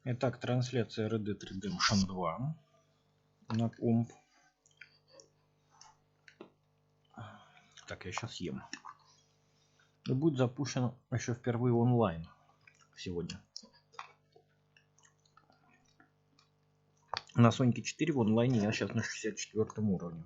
Итак, трансляция Red Dead Redemption 2 на комп. Так, я сейчас ем. И будет запущено еще впервые онлайн сегодня. На Соньке 4 в онлайне я сейчас на 64 уровне.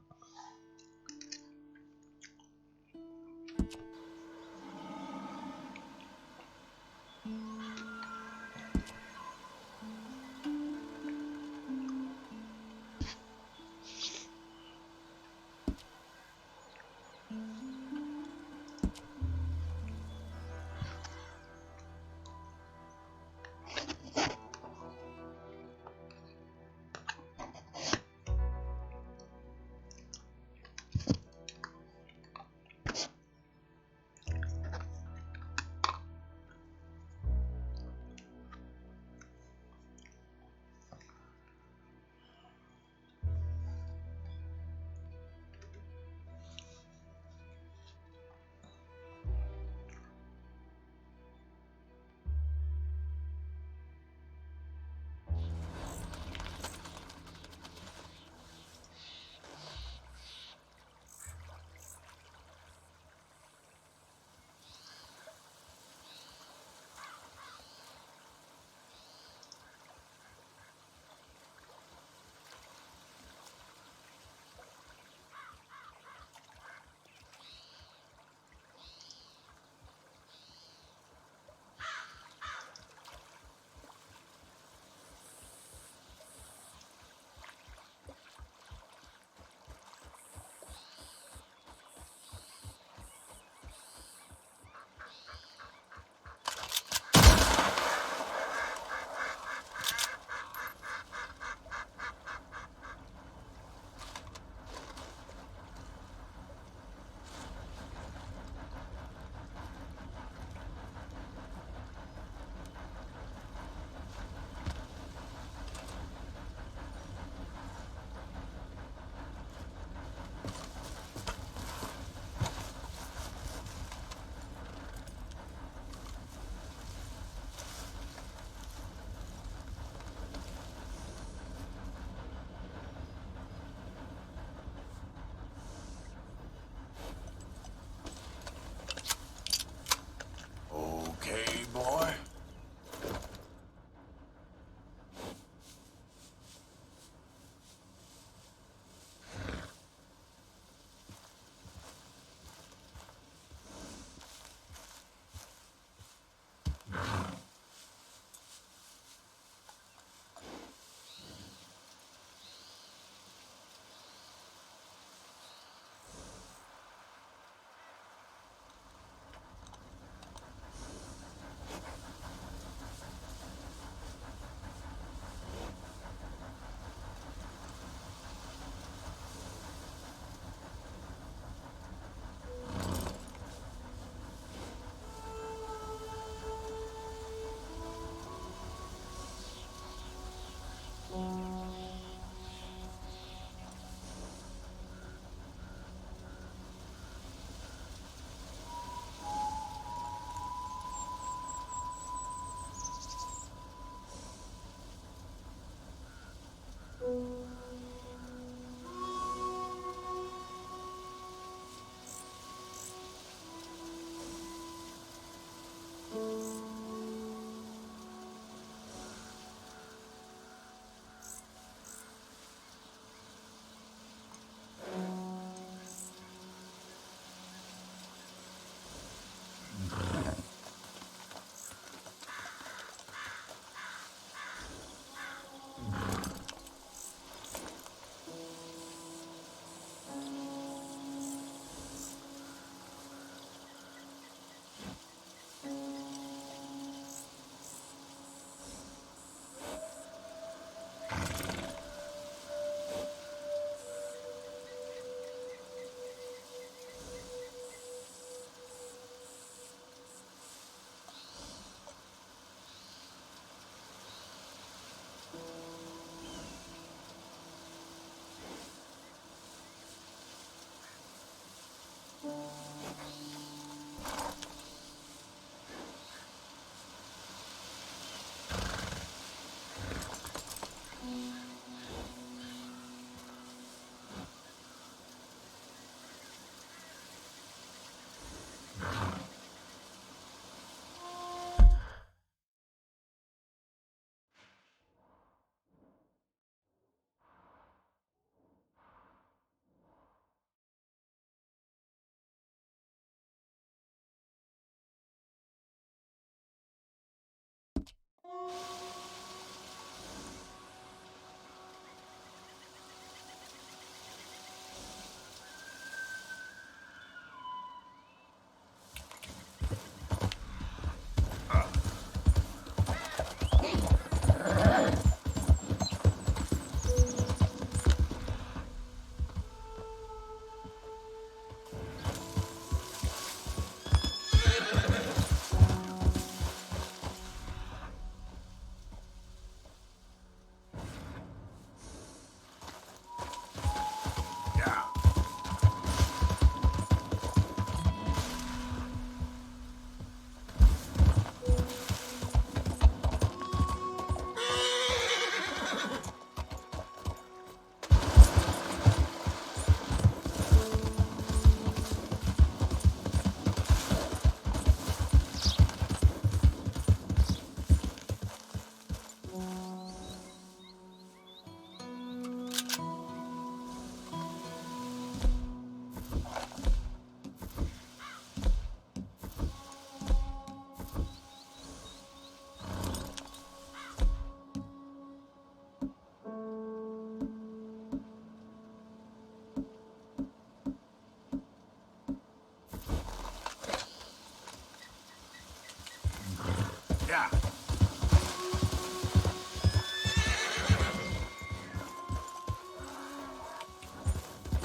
Yeah.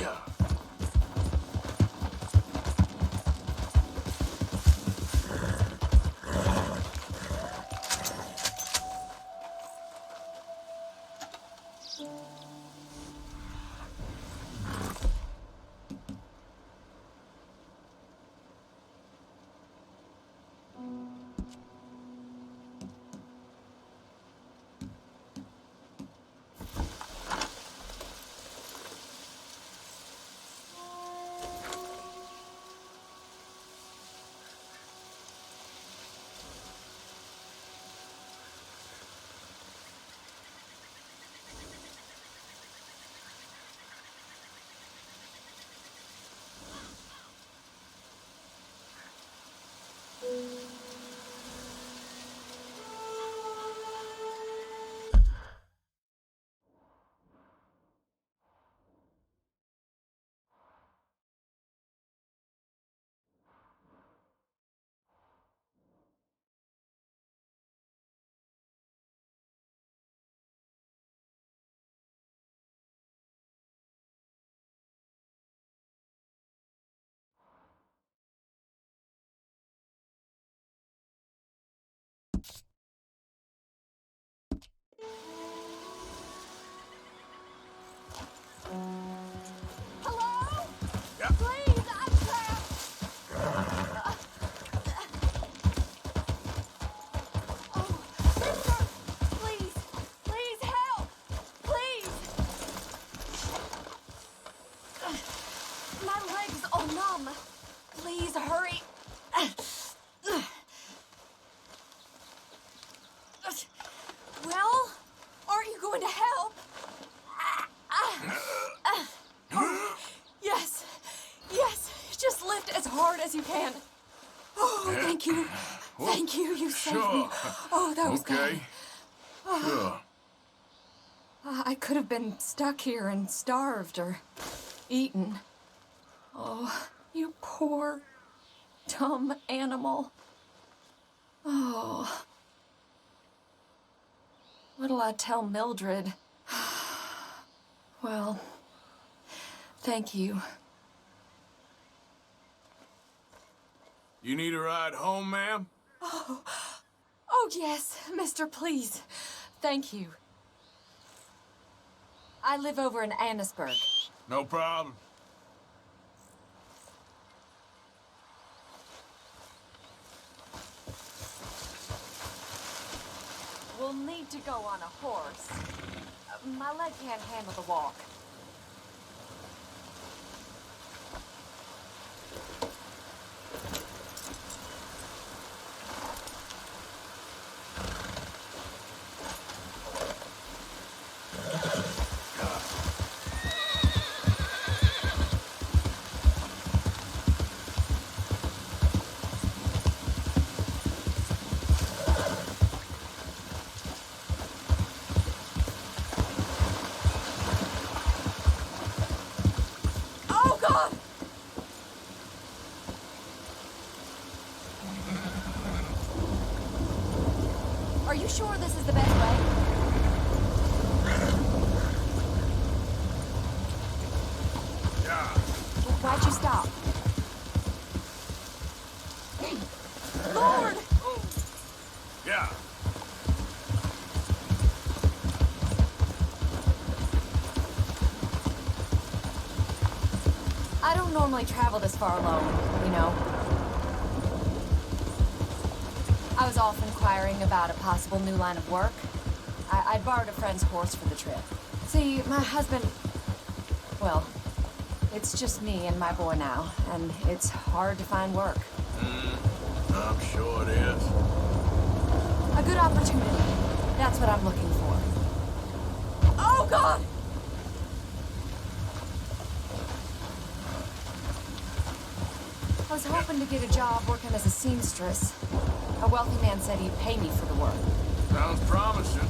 Yeah. Hello? Yeah. Please, I'm trapped. Oh, mister, please, please help. Please. My legs are numb. Please hurry. Well, aren't you going to help? Oh, yes, yes, just lift as hard as you can. Oh, thank you. Thank you, you saved me. Oh, that was Okay. bad. Sure. I could have been stuck here and starved or eaten. Oh, you poor, dumb animal. Oh. What'll I tell Mildred? Well, thank you. You need a ride home, ma'am? Oh, yes, mister, please. Thank you. I live over in Annisburg. No problem. We'll need to go on a horse. My leg can't handle the walk. Are you sure this is the best way? Yeah. Why'd you stop? Lord! Yeah. I don't normally travel this far alone, you know. I was off inquiring about a possible new line of work. I'd borrowed a friend's horse for the trip. See, my husband... Well, it's just me and my boy now, and it's hard to find work. I'm sure it is. A good opportunity. That's what I'm looking for. Oh, God! I was hoping to get a job working as a seamstress. A wealthy man said he'd pay me for the work. Sounds promising.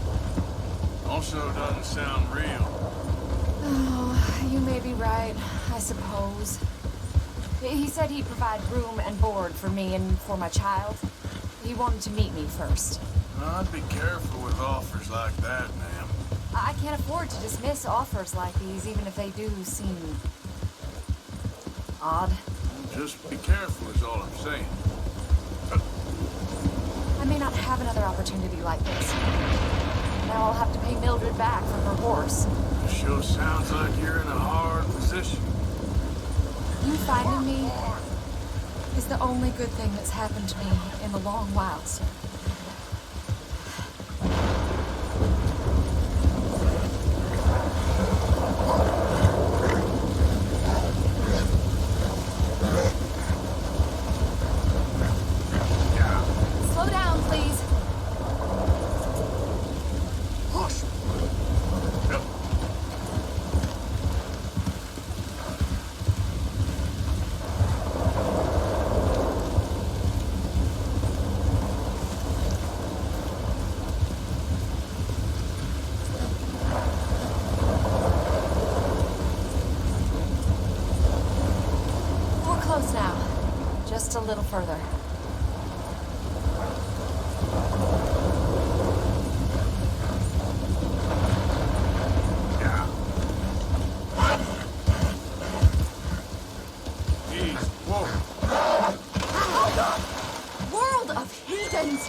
Also doesn't sound real. Oh, you may be right, I suppose. He said he'd provide room and board for me and for my child. He wanted to meet me first. I'd be careful with offers like that, ma'am. I can't afford to dismiss offers like these, even if they do seem... odd. Just be careful is all I'm saying. I may not have another opportunity like this. Now I'll have to pay Mildred back for her horse. Sure sounds like you're in a hard position. You finding me is the only good thing that's happened to me in a long while, sir. Slow down, please. Hush. Yep. We're close now. Just a little further. Yeah. Easy. Whoa. World of heathens!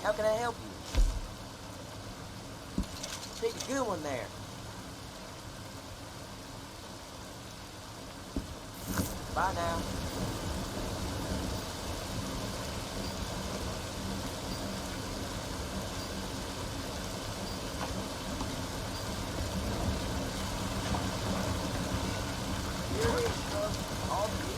How can I help you? Pick a good one there. Bye now. Here it is, folks. All the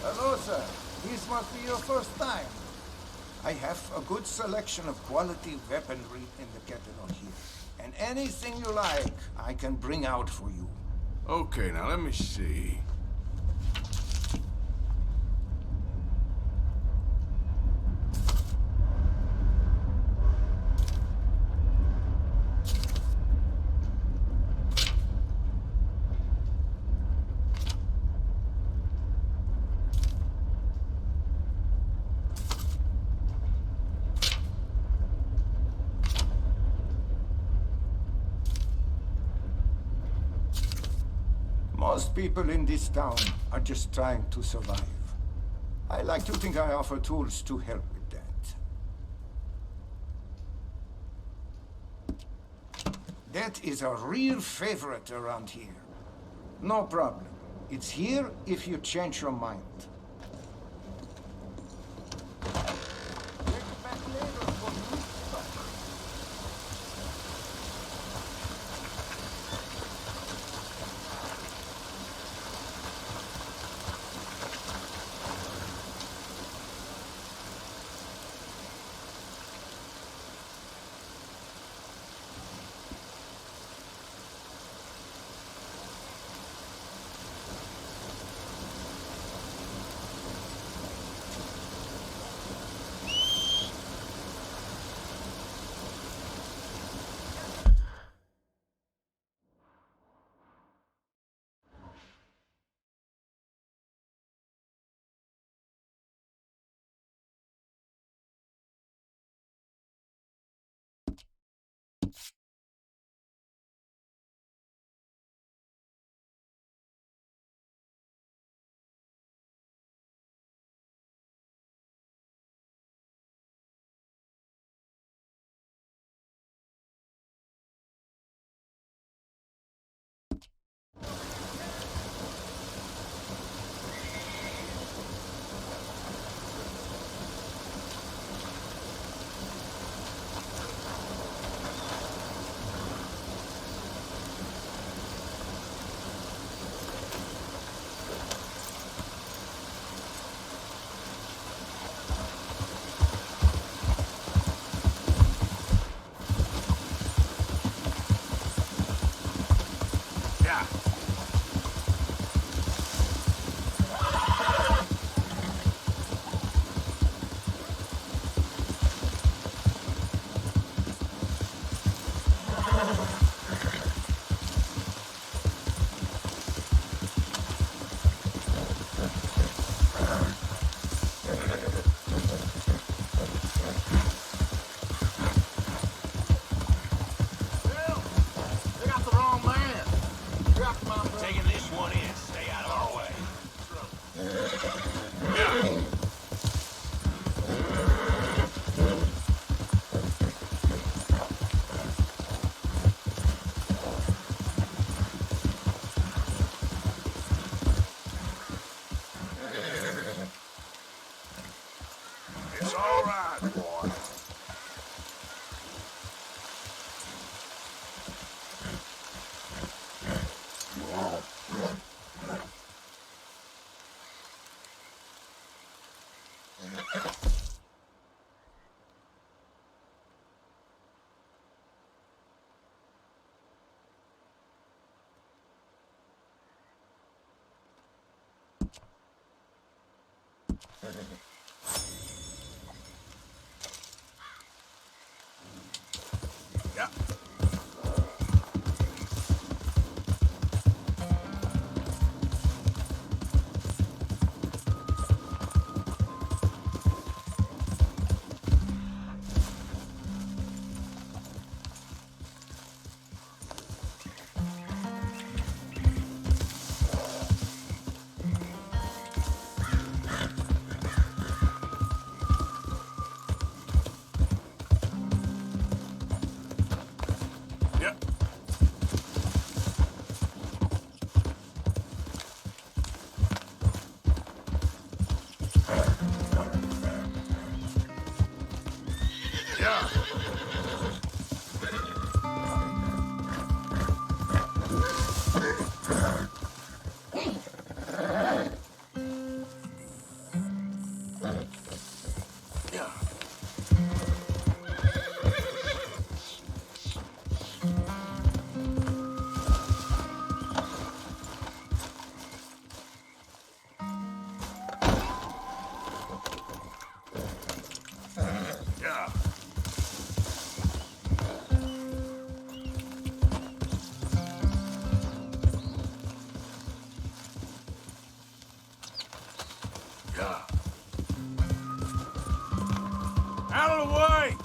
Hello, sir. This must be your first time. I have a good selection of quality weaponry in the catalog here. And anything you like, I can bring out for you. Okay, now let me see. Most people in this town are just trying to survive. I like to think I offer tools to help with that. That is a real favorite around here. No problem. It's here if you change your mind. Take it back later for new stock. It's all right, boy. Yeah. Yeah. Yeah. Yeah. Yeah. Yeah. Out of the way!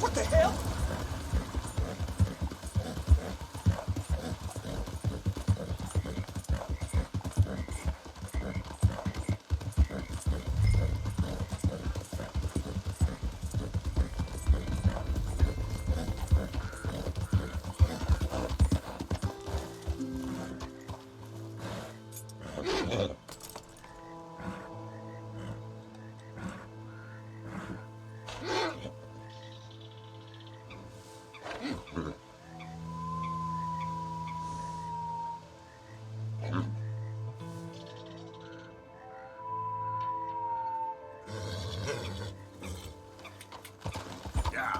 What the hell? Yeah.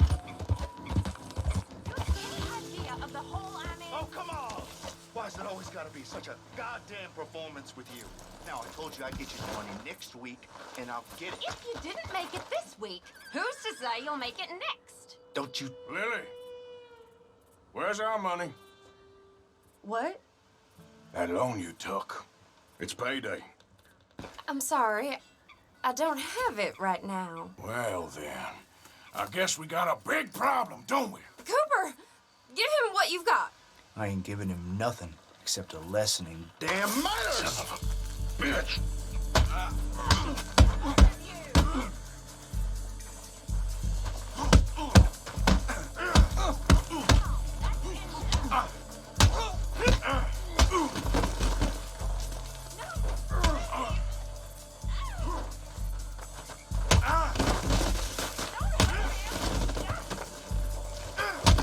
it always gotta be such a goddamn performance with you? Now, I told you I'd get you the money next week, and I'll get it. If you didn't make it this week, who's to say you'll make it next? Don't you... Lily, where's our money? What? That loan you took. It's payday. I'm sorry. I don't have it right now. Well, then. I guess we got a big problem, don't we? Cooper, give him what you've got. I ain't giving him nothing except a lesson in damn manners! Son of a bitch!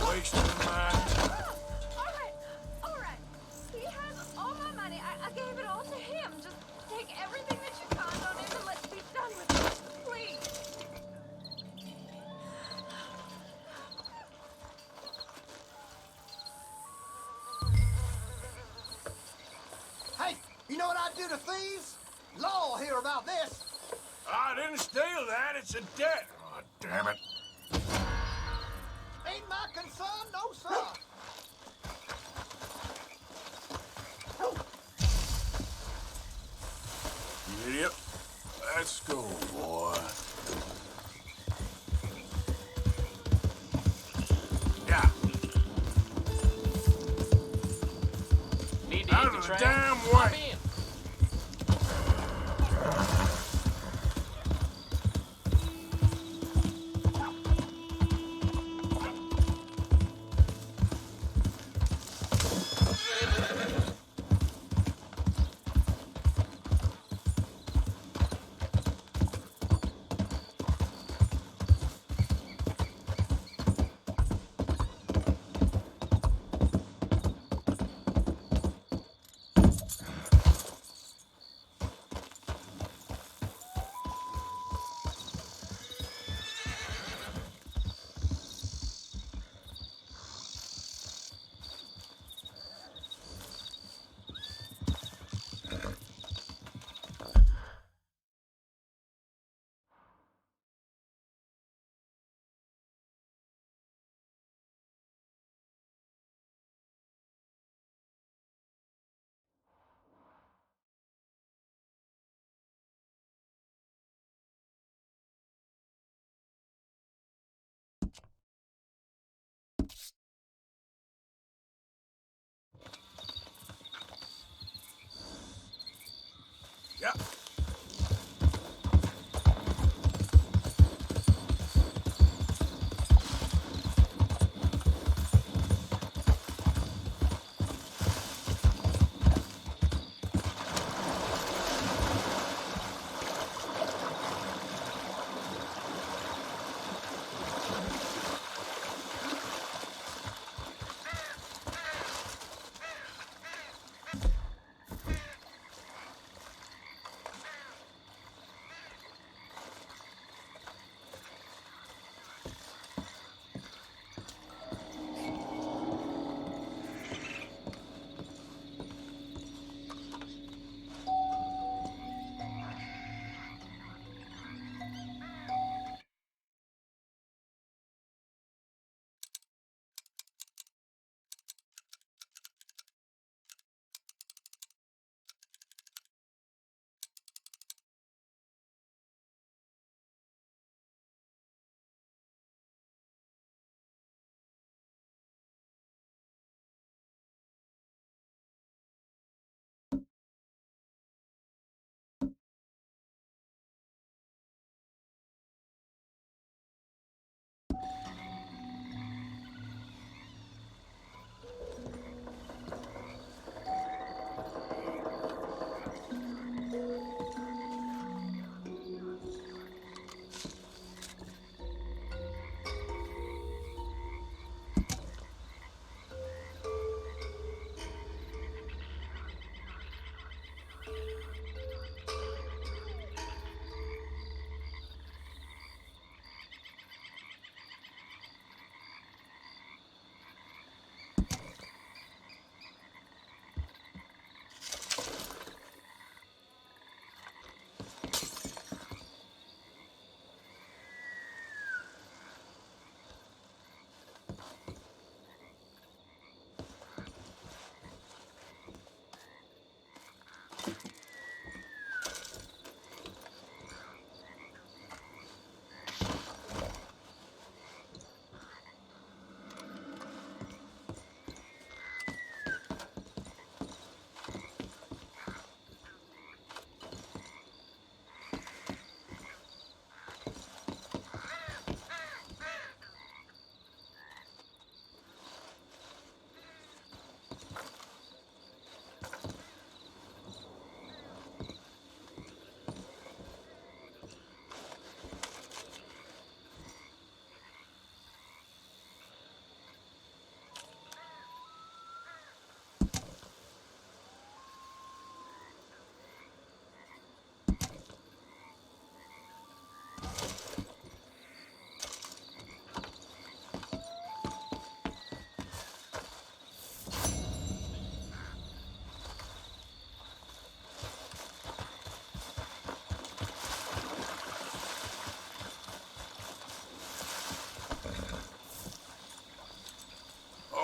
Wasting my All right. He has all my money. I gave it all to him. Just take everything that you found on him and let's be done with it. Please. Hey, you know what I'd do to thieves? Law will hear about this. I didn't steal that. It's a debt. Oh, damn it. Ain't my concern, no sir. You idiot. Let's go, boy. Yeah. Need to Out hit the of the track. damn Hop way. in.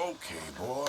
Okay, boy.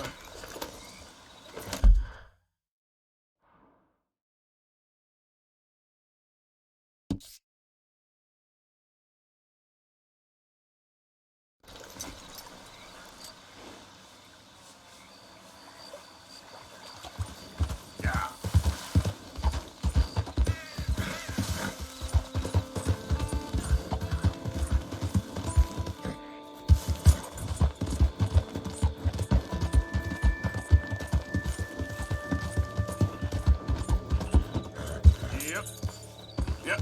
Yep. Yep.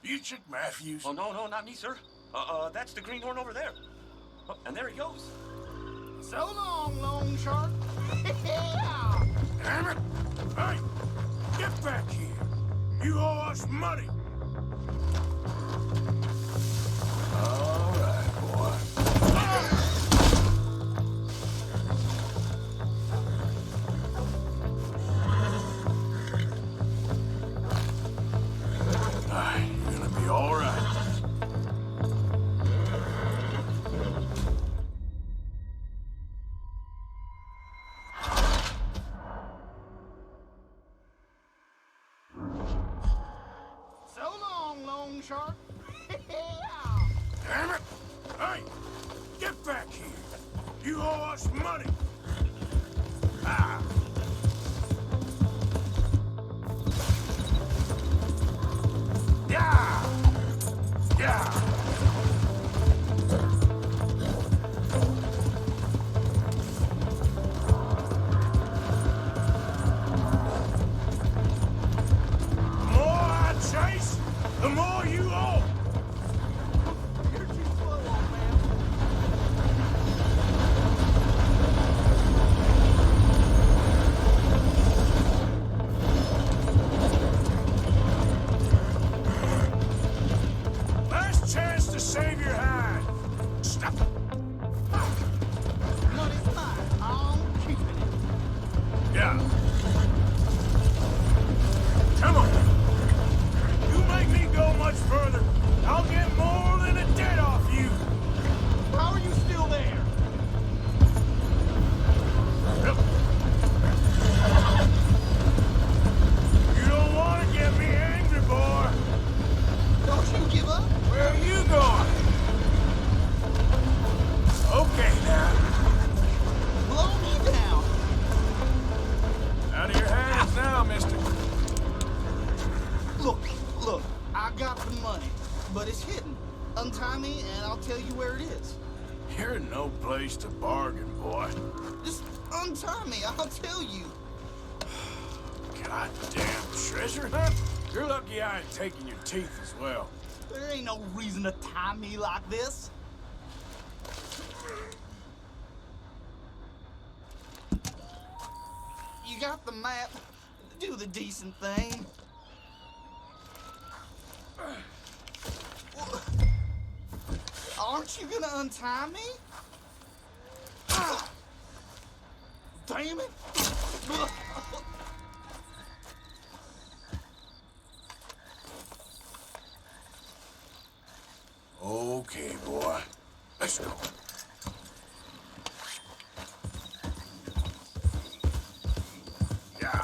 You Chick Matthews? Oh, no, not me, sir. That's the greenhorn over there. Oh, and there he goes. So long, Long Shark. Yeah. Damn it! Hey! Get back here! You owe us money! All right, boy. You're gonna be all right. So long, Long Shark. Damn it! Hey! Get back here! You owe us money! Ah! Yeah! Yeah! The more I chase, the more you owe! You're too slow, old man. Last chance to save your hide. Stop. Money's mine. I'm keeping it. Yeah. Come on. You make me go much further, I'll get more than a debt off you. How are you still there? Yep. You don't want to get me angry, boy. Don't you give up? Where are you going? Okay, now. Blow me down. Out of your hands now, mister. Look, I got the money, but it's hidden. Untie me and I'll tell you where it is. You're no place to bargain, boy. Just untie me, I'll tell you. Goddamn treasure hunt? You're lucky I ain't taking your teeth as well. There ain't no reason to tie me like this. You got the map. Do the decent thing. Aren't you gonna untie me? Damn it! Okay, boy. Let's go. Yeah.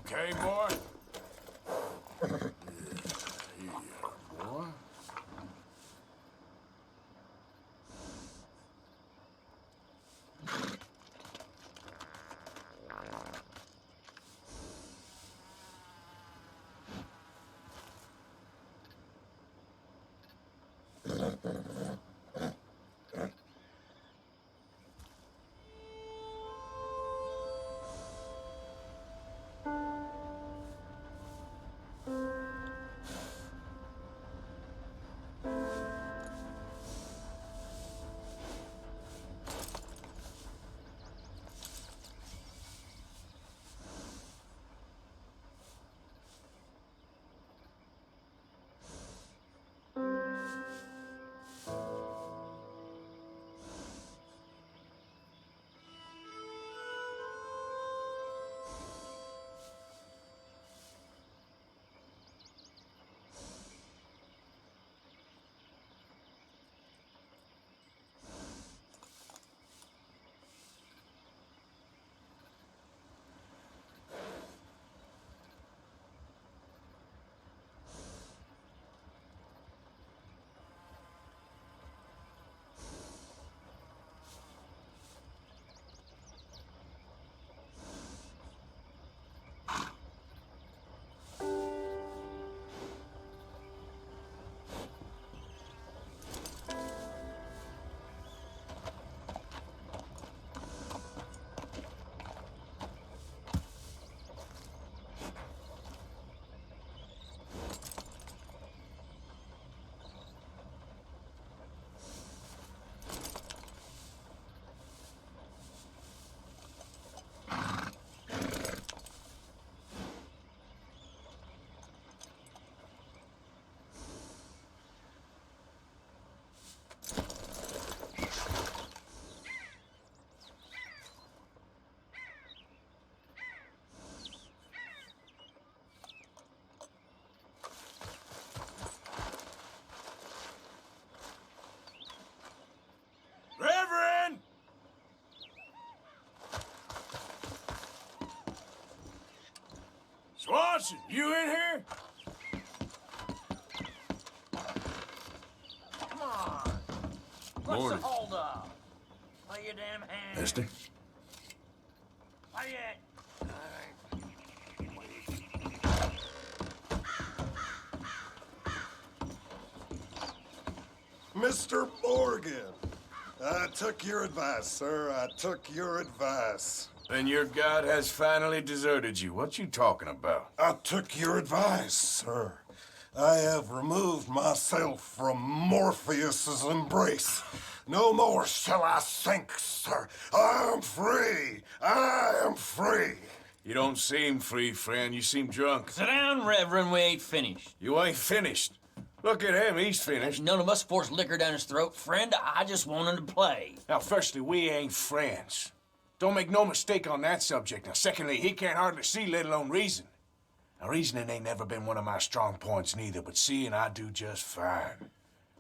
okay, boy? Boy. Reverend! Swanson, you in here? Come on. What's Morning. the hold up? Lay your damn hand. Mister? Not yet. Mr. Morgan, I took your advice, sir. I took your advice. Then your god has finally deserted you. What you talking about? I took your advice, sir. I have removed myself from Morpheus's embrace. No more shall I sink, sir. I am free. I am free. You don't seem free, friend. You seem drunk. Sit down, Reverend. We ain't finished. You ain't finished. Look at him. He's finished. None of us forced liquor down his throat. Friend, I just wanted to play. Now, firstly, we ain't friends. Don't make no mistake on that subject. Now, secondly, he can't hardly see, let alone reason. Now, reasoning ain't never been one of my strong points neither, but seeing I do just fine.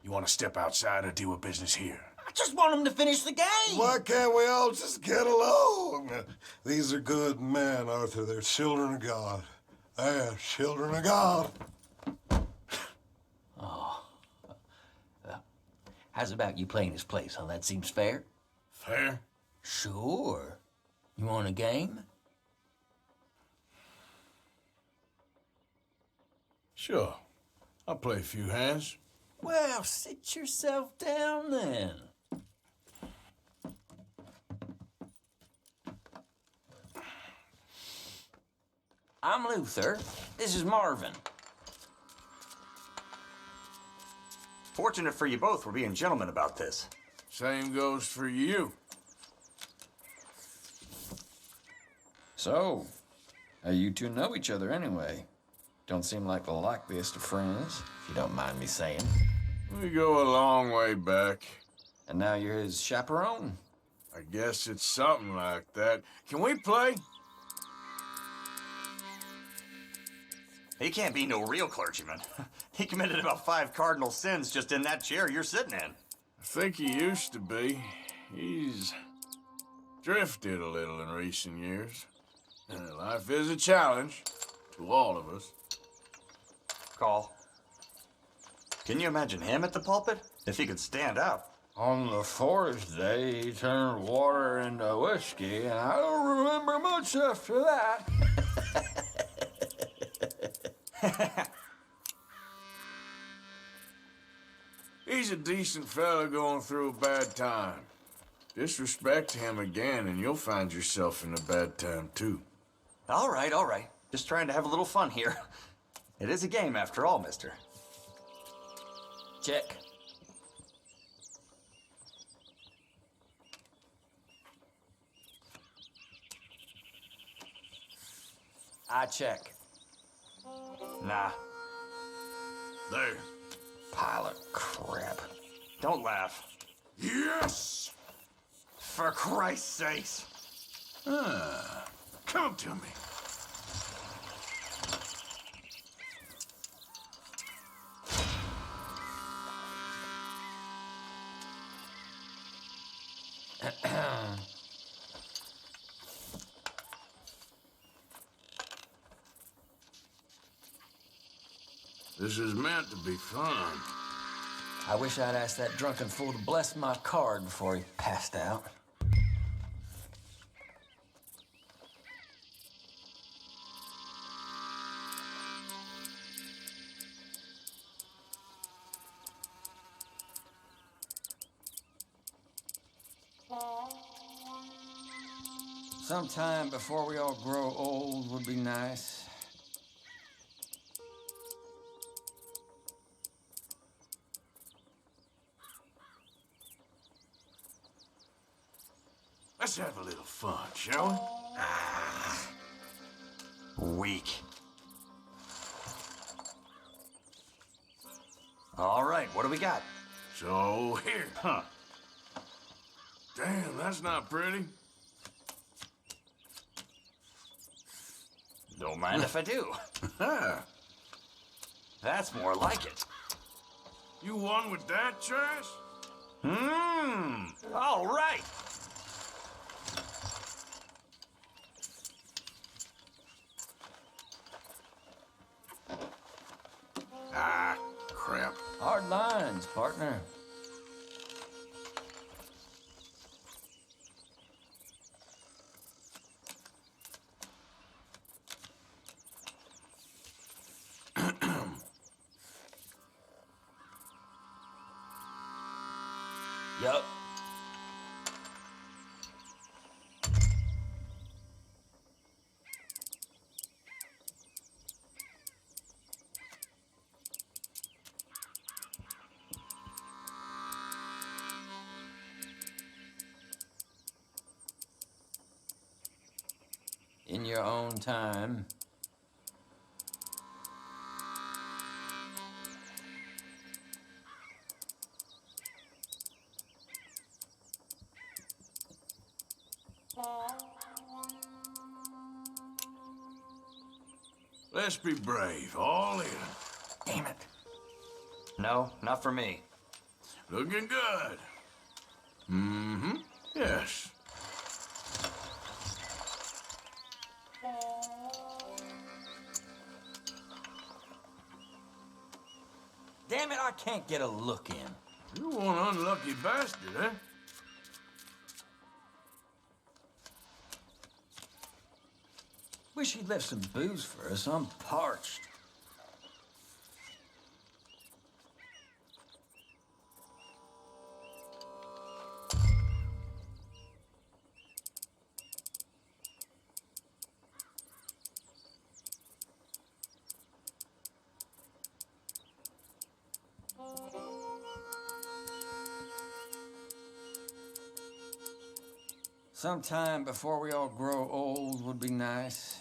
You want to step outside or deal with business here? I just want him to finish the game. Why can't we all just get along? These are good men, Arthur. They're children of God. They are children of God. How's about you playing his place, huh? That seems fair? Fair? Sure. You want a game? Sure. I'll play a few hands. Well, sit yourself down then. I'm Luther. This is Marvin. Fortunate for you both, we're being gentlemen about this. Same goes for you. So, you two know each other anyway. Don't seem like the likeliest of friends, if you don't mind me saying. We go a long way back. And now you're his chaperone? I guess it's something like that. Can we play? He can't be no real clergyman. He committed about 5 cardinal sins just in that chair you're sitting in. I think he used to be. He's drifted a little in recent years. Life is a challenge to all of us. Call. Can you imagine him at the pulpit? If he could stand up. On the fourth day, he turned water into whiskey, and I don't remember much after that. He's a decent fella going through a bad time. Disrespect him again, and you'll find yourself in a bad time, too. All right, all right. Just trying to have a little fun here. It is a game after all, mister. Check. I check. Nah. There. Pile of crap. Don't laugh. Yes! For Christ's sakes. Come to me. This is meant to be fun. I wish I'd asked that drunken fool to bless my card before he passed out. Sometime before we all grow old would be nice. Let's have a little fun, shall we? Weak. All right, what do we got? So, here. Huh. Damn, that's not pretty. Don't mind if I do. That's more like it. You won with that trash? All right. Ah, crap. Hard lines, partner. Yup. In your own time. Let's be brave, all in. Damn it. No, not for me. Looking good. Mm-hmm. Yes. Damn it, I can't get a look in. You one unlucky bastard, eh? Wish he'd left some booze for us. I'm parched. Sometime before we all grow old would be nice.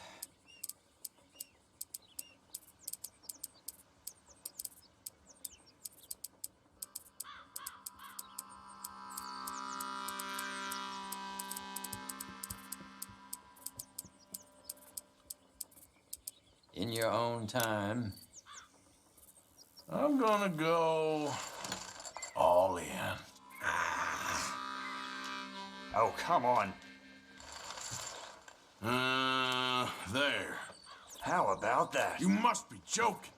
In your own time. I'm gonna go all in. Oh, come on. There. How about that? You must be joking.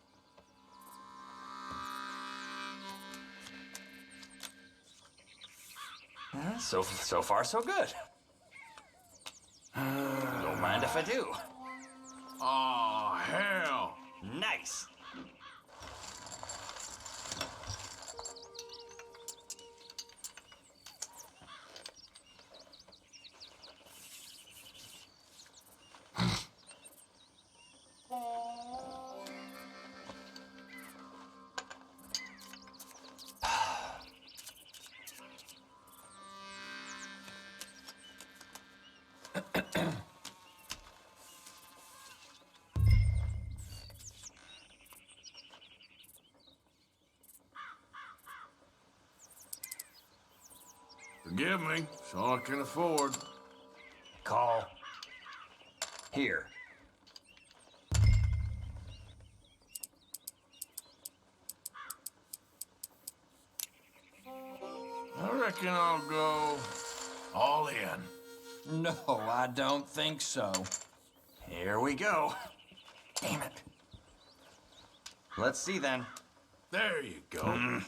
So far, so good. Don't mind if I do. Oh, hell. Nice. Forgive me. It's all I can afford. Call. Here. I reckon I'll go all in. No, I don't think so. Here we go. Damn it. Let's see then. There you go.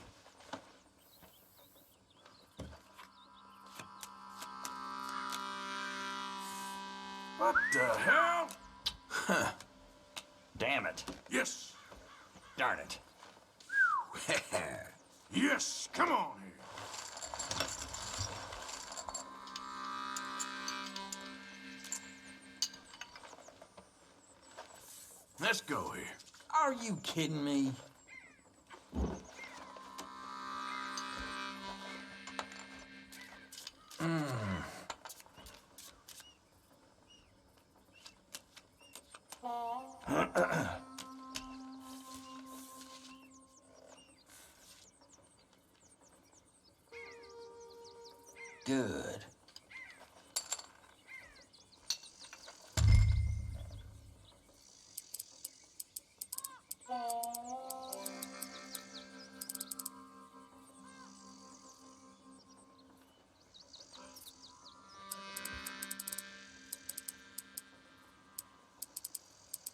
What the hell? Damn it. Yes. Darn it. Yes, come on here. Let's go here. Are you kidding me? Good.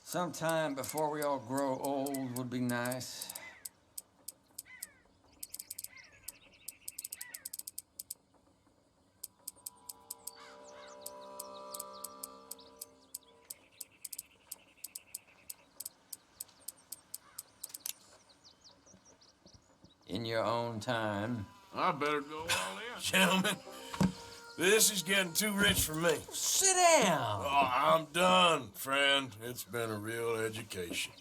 Sometime before we all grow old would be nice. In your own time. I better go all in. Gentlemen, this is getting too rich for me. Sit down. Oh, I'm done, friend. It's been a real education.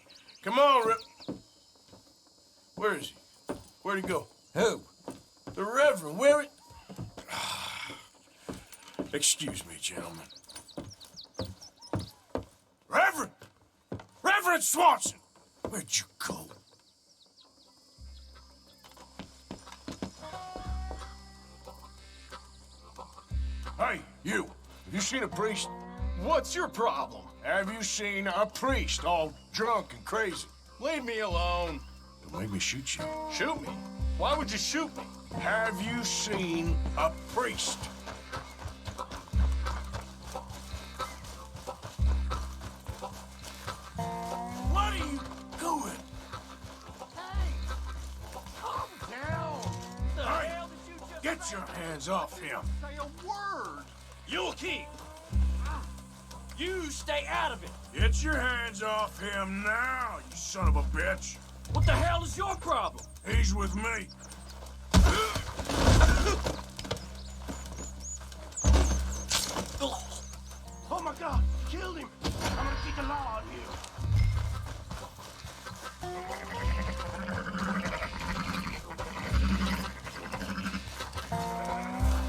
Come on, Where is he? Where'd he go? Who? The Reverend. Where it? Excuse me, gentlemen. Reverend! Reverend Swanson! Where'd you go? Hey, you. Have you seen a priest? What's your problem? Have you seen a priest all drunk and crazy? Leave me alone. Don't make me shoot you. Shoot me? Why would you shoot me? Have you seen a priest? What are you doing? Hey! Calm down! The Hey, hell did you just get your hands off him. say a word? You'll keep. You stay out of it. Get your hands off him now, you son of a bitch. What the hell is your problem? He's with me. Oh my God! Killed him! I'm gonna keep the law on you.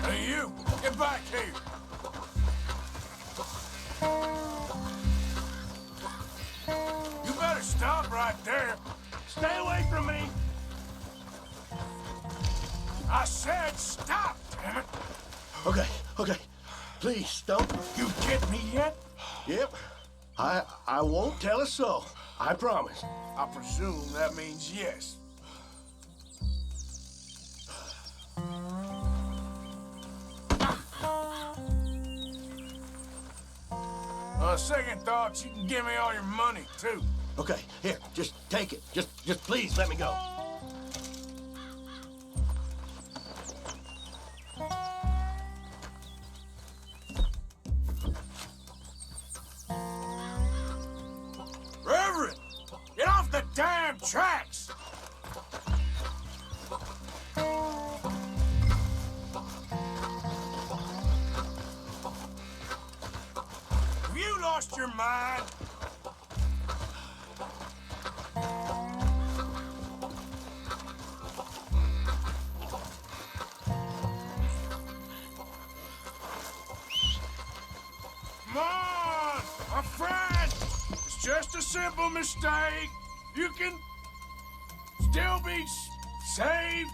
Hey, you, get back here. You better stop right there. Stay away from me! I said stop, damn it. Okay, okay. Please, don't. You get me yet? Yep. I won't tell a soul. I promise. I presume that means yes. Second thoughts, you can give me all your money, too. Okay, here, just take it. Just please let me go. Reverend, get off the damn tracks! Have you lost your mind? Come on, my friend! It's just a simple mistake. You can still be saved.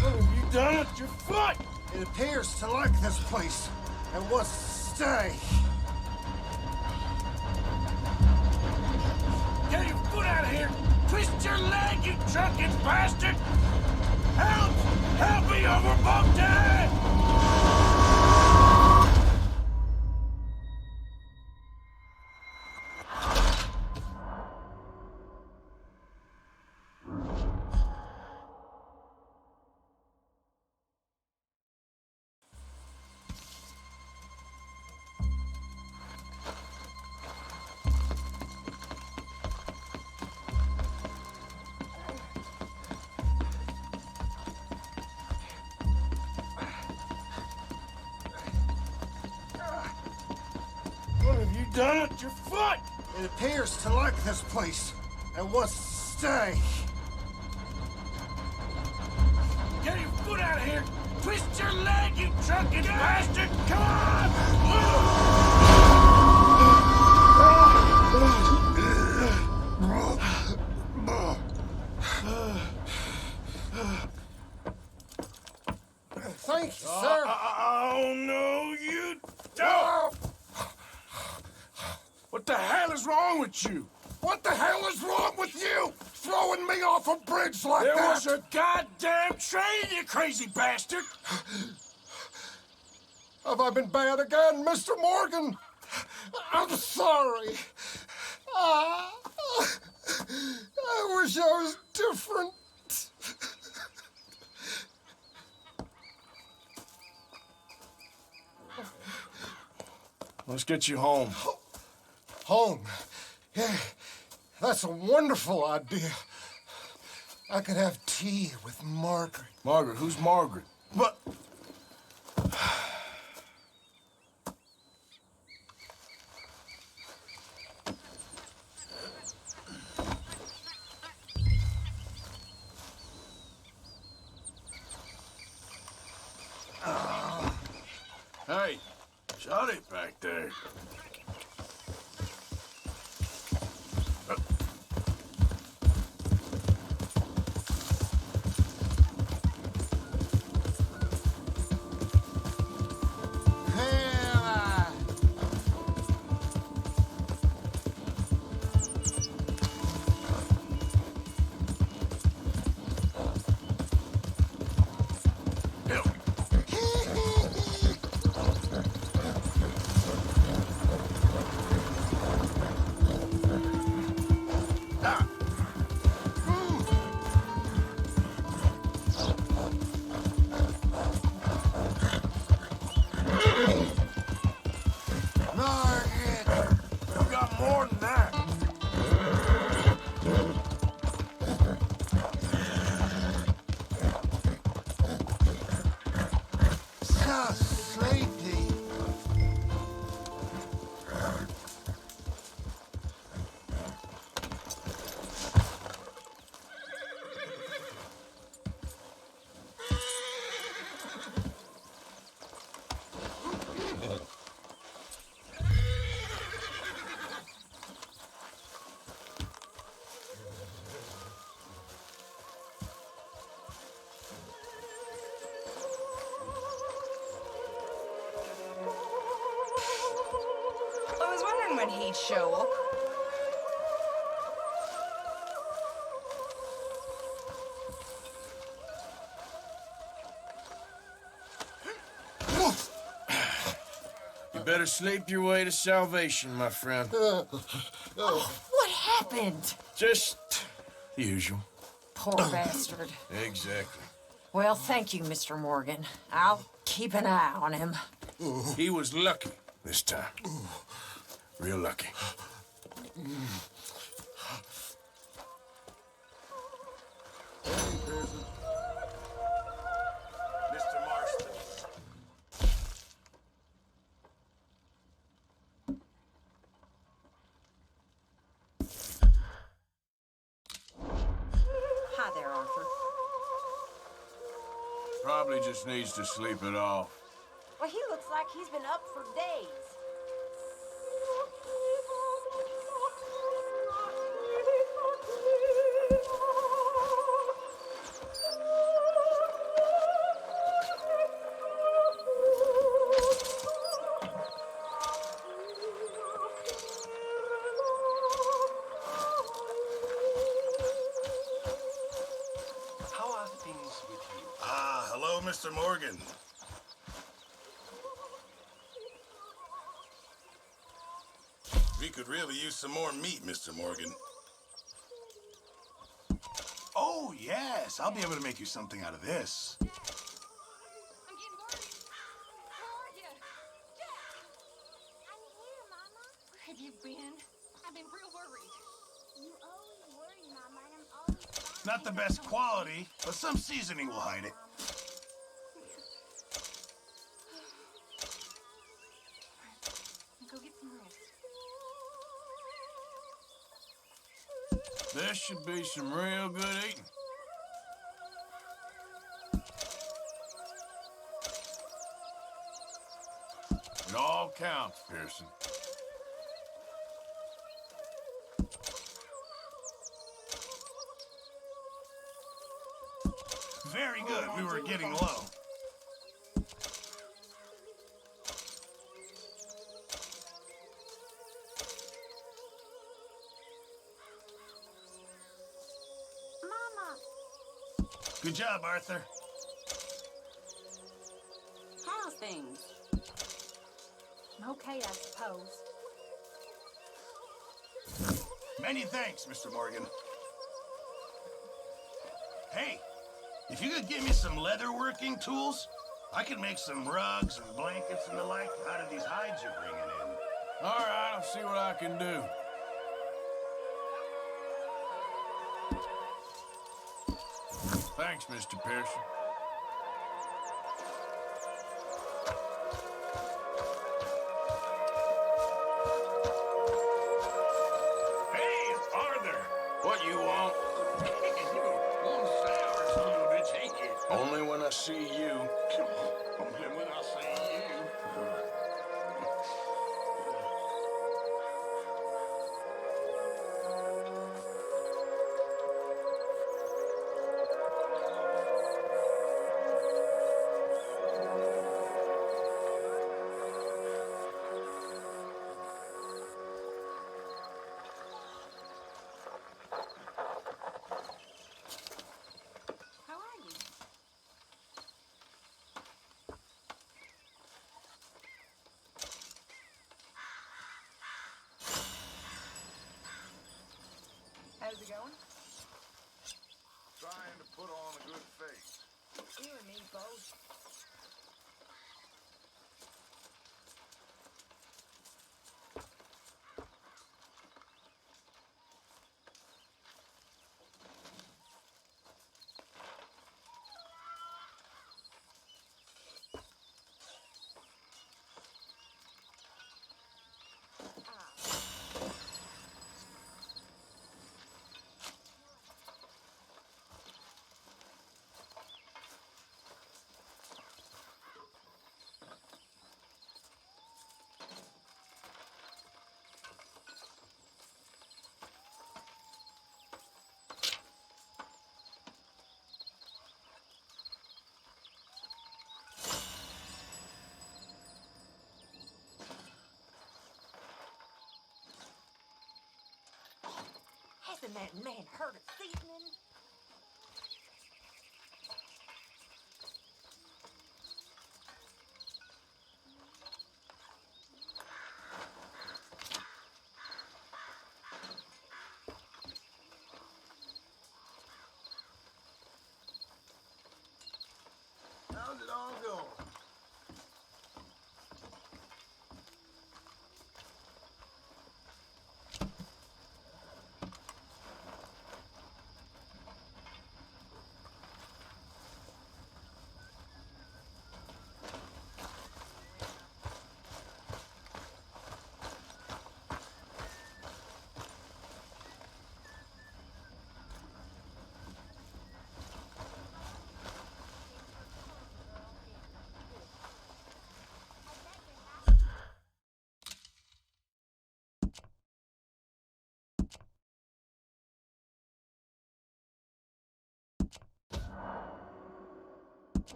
What have you done with your foot? It appears to like this place and wants to stay. Get your foot out of here! Twist your leg, you drunken bastard! Help! Help me over Bogdan! What have you done with your foot? It appears to like this place and wants to stay. Get your foot out of here! Twist your leg, you drunken bastard! Come on! Thank you, sir. Oh, no, you don't! What the hell is wrong with you? What the hell is wrong with you? Throwing me off a bridge like There that? was a goddamn train, you crazy bastard! Have I been bad again, Mr. Morgan? I'm sorry. I wish I was different. Let's get you home. Home? Yeah, that's a wonderful idea. I could have tea with Margaret. Margaret? Who's Margaret? But... Hey, shut it back there. assuming he'd show up. You better sleep your way to salvation, my friend. Oh, what happened? Just the usual. Poor bastard. Exactly. Well, thank you, Mr. Morgan. I'll keep an eye on him. He was lucky this time. Real lucky. Mr. Marston. Hi there, Arthur. Probably just needs to sleep it off. Well, he looks like he's been up for days. How are things with you? Ah, hello, Mr. Morgan. We could really use some more meat, Mr. Morgan. Oh, yes. I'll be able to make you something out of this. I'm getting worried. Where are you? Jack! I'm here, Mama. Where have you been? I've been real worried. You always worry, Mama, and I'm always fine. Not the best quality, but some seasoning will hide it. Go get some rest. There should be some real good eating. It all counts, Pearson. Very good. We were getting low. Mama, Good job, Arthur. How's things? Okay, I suppose. Many thanks, Mr. Morgan. Hey, if you could give me some leather working tools, I could make some rugs and blankets and the like out of these hides you're bringing in. All right, I'll see what I can do. Thanks, Mr. Pearson. Hey, it's Arthur. What you want? One sour son to take it. Only when I see you. Only when I see you. How are you? How's it going? Trying to put on a good face. You and me both. Nothing that man heard this evening. How's it all going?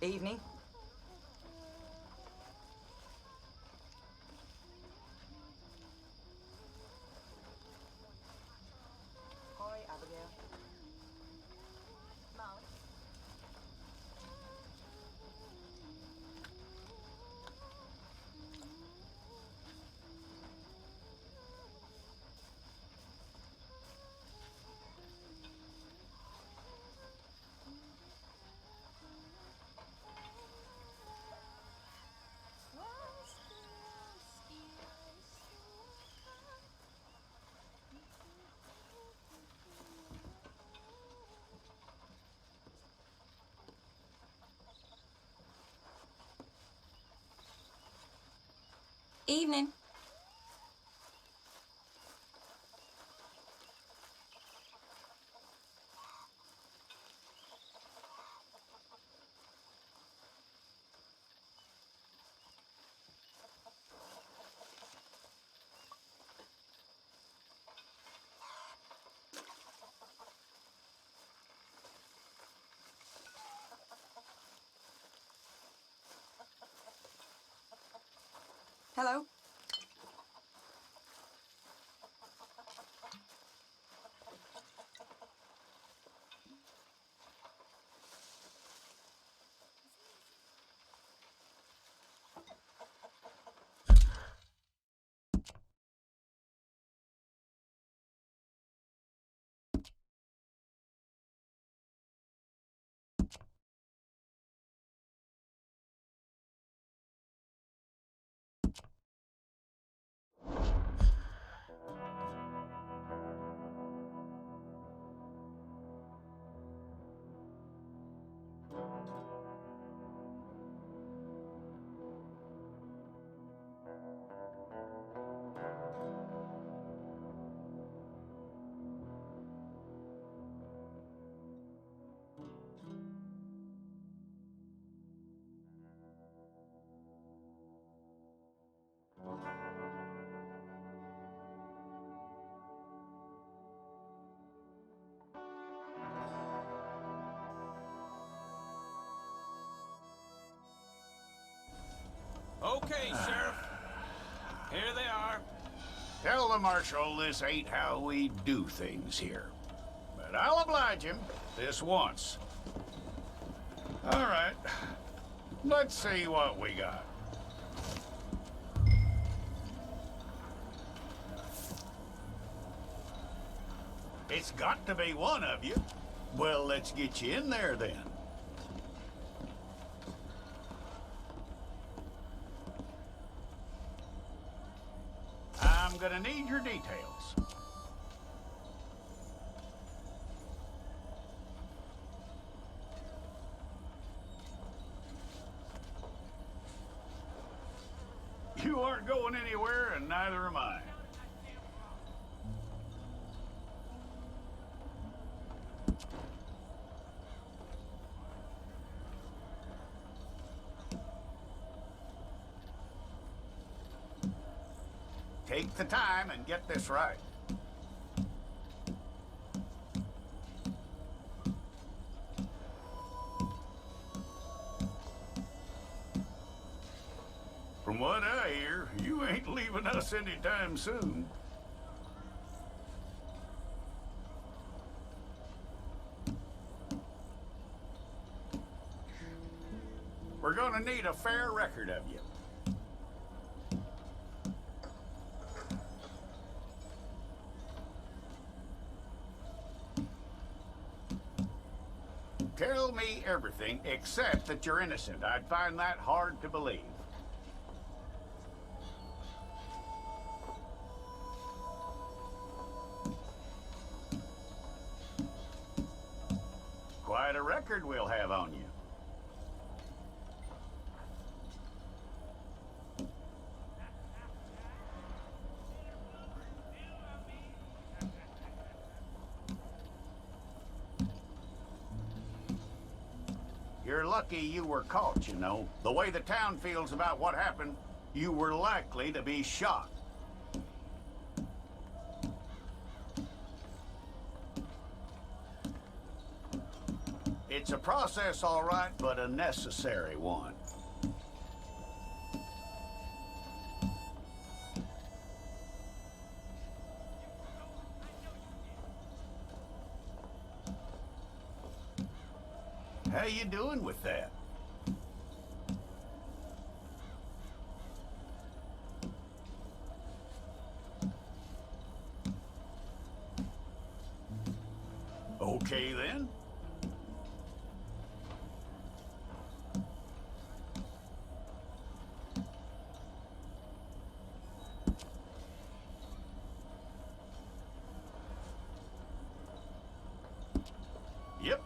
Evening. Hi, Abigail. Molly. Evening. Hello? Okay, Sheriff. Here they are. Tell the Marshal this ain't how we do things here. But I'll oblige him this once. All right. Let's see what we got. It's got to be one of you. Well, let's get you in there then. I'm gonna need your details. You aren't going anywhere, and neither am I. Take the time and get this right. From what I hear, you ain't leaving us anytime soon. We're gonna need a fair record of you. Tell me everything except that you're innocent. I'd find that hard to believe. Quite a record we'll have on you. You're lucky you were caught, you know. The way the town feels about what happened, you were likely to be shot. It's a process, all right, but a necessary one. How you doing with that? Okay, then. Yep.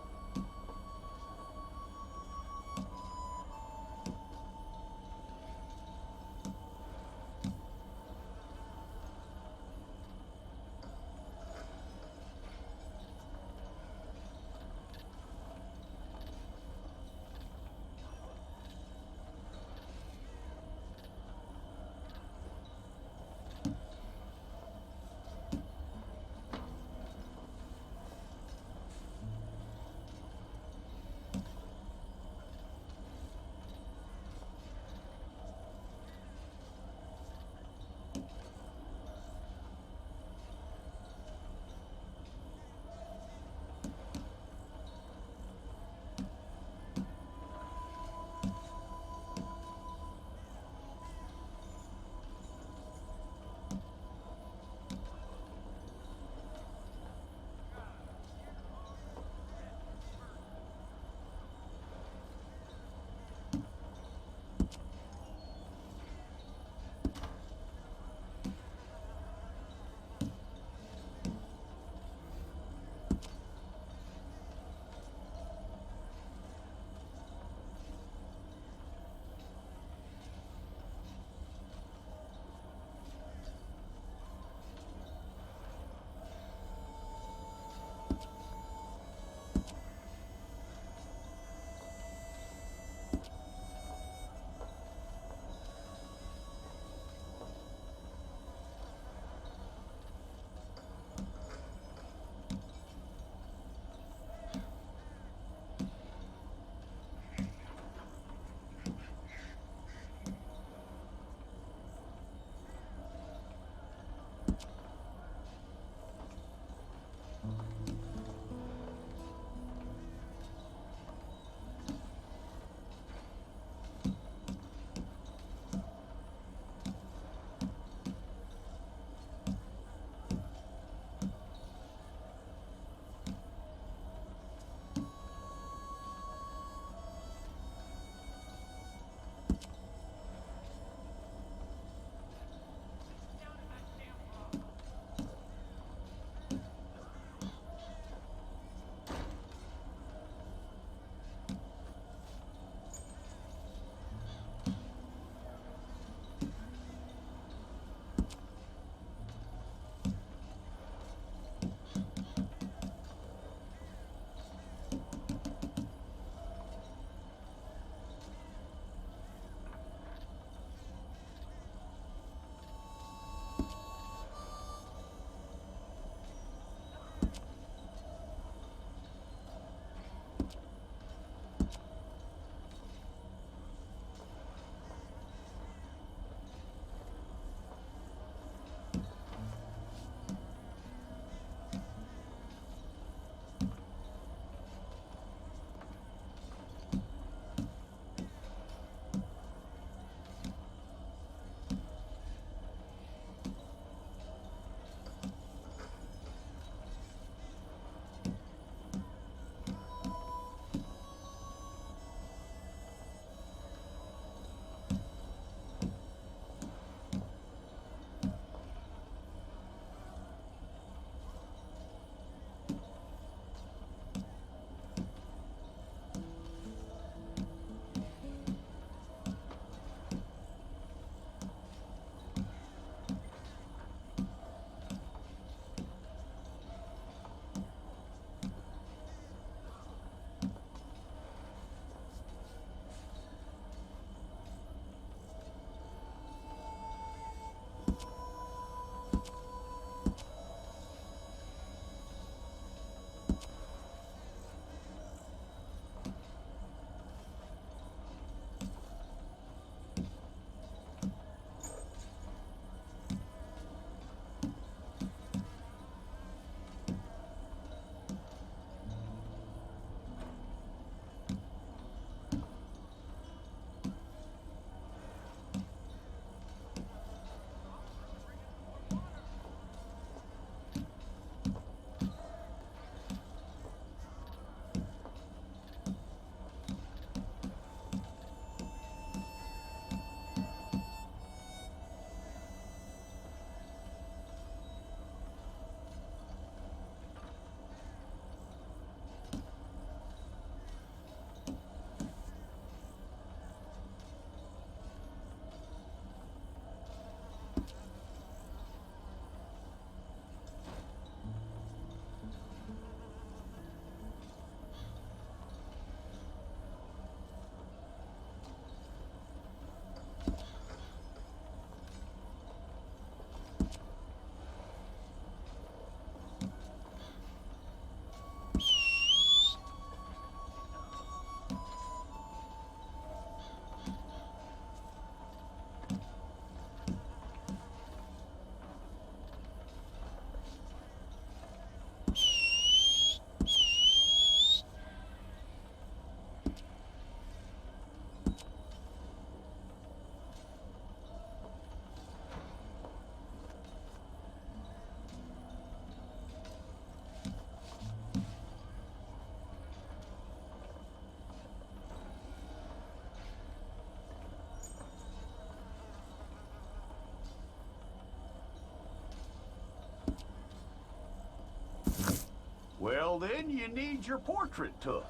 Well, then you need your portrait took.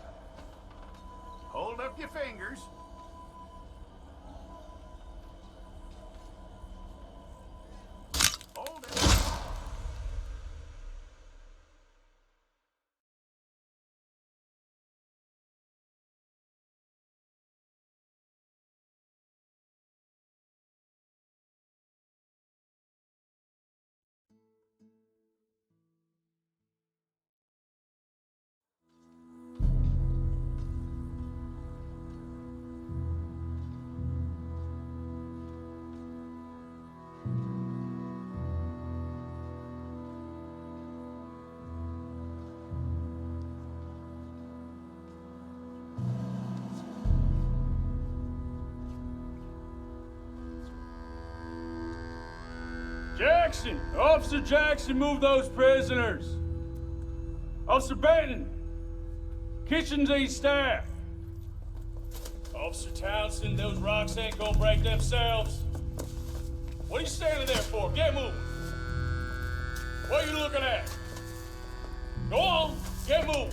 Hold up your fingers. Hold it. Jackson! Officer Jackson, move those prisoners! Officer Benton! Kitchens ain't staff! Officer Townsend, those rocks ain't gonna break themselves. What are you standing there for? Get moving! What are you looking at? Go on, get moving!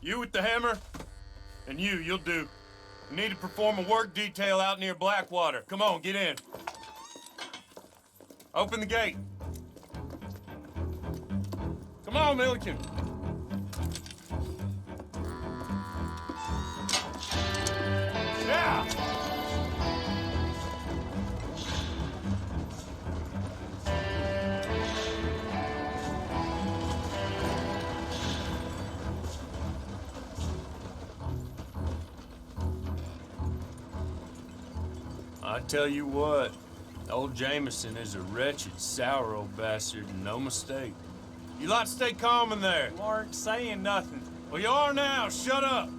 You with the hammer? And you'll do. We need to perform a work detail out near Blackwater. Come on, get in. Open the gate. Come on, Milliken. Now! I tell you what, old Jameson is a wretched, sour old bastard, and no mistake. You lot stay calm in there. You aren't saying nothing. Well, you are now. Shut up.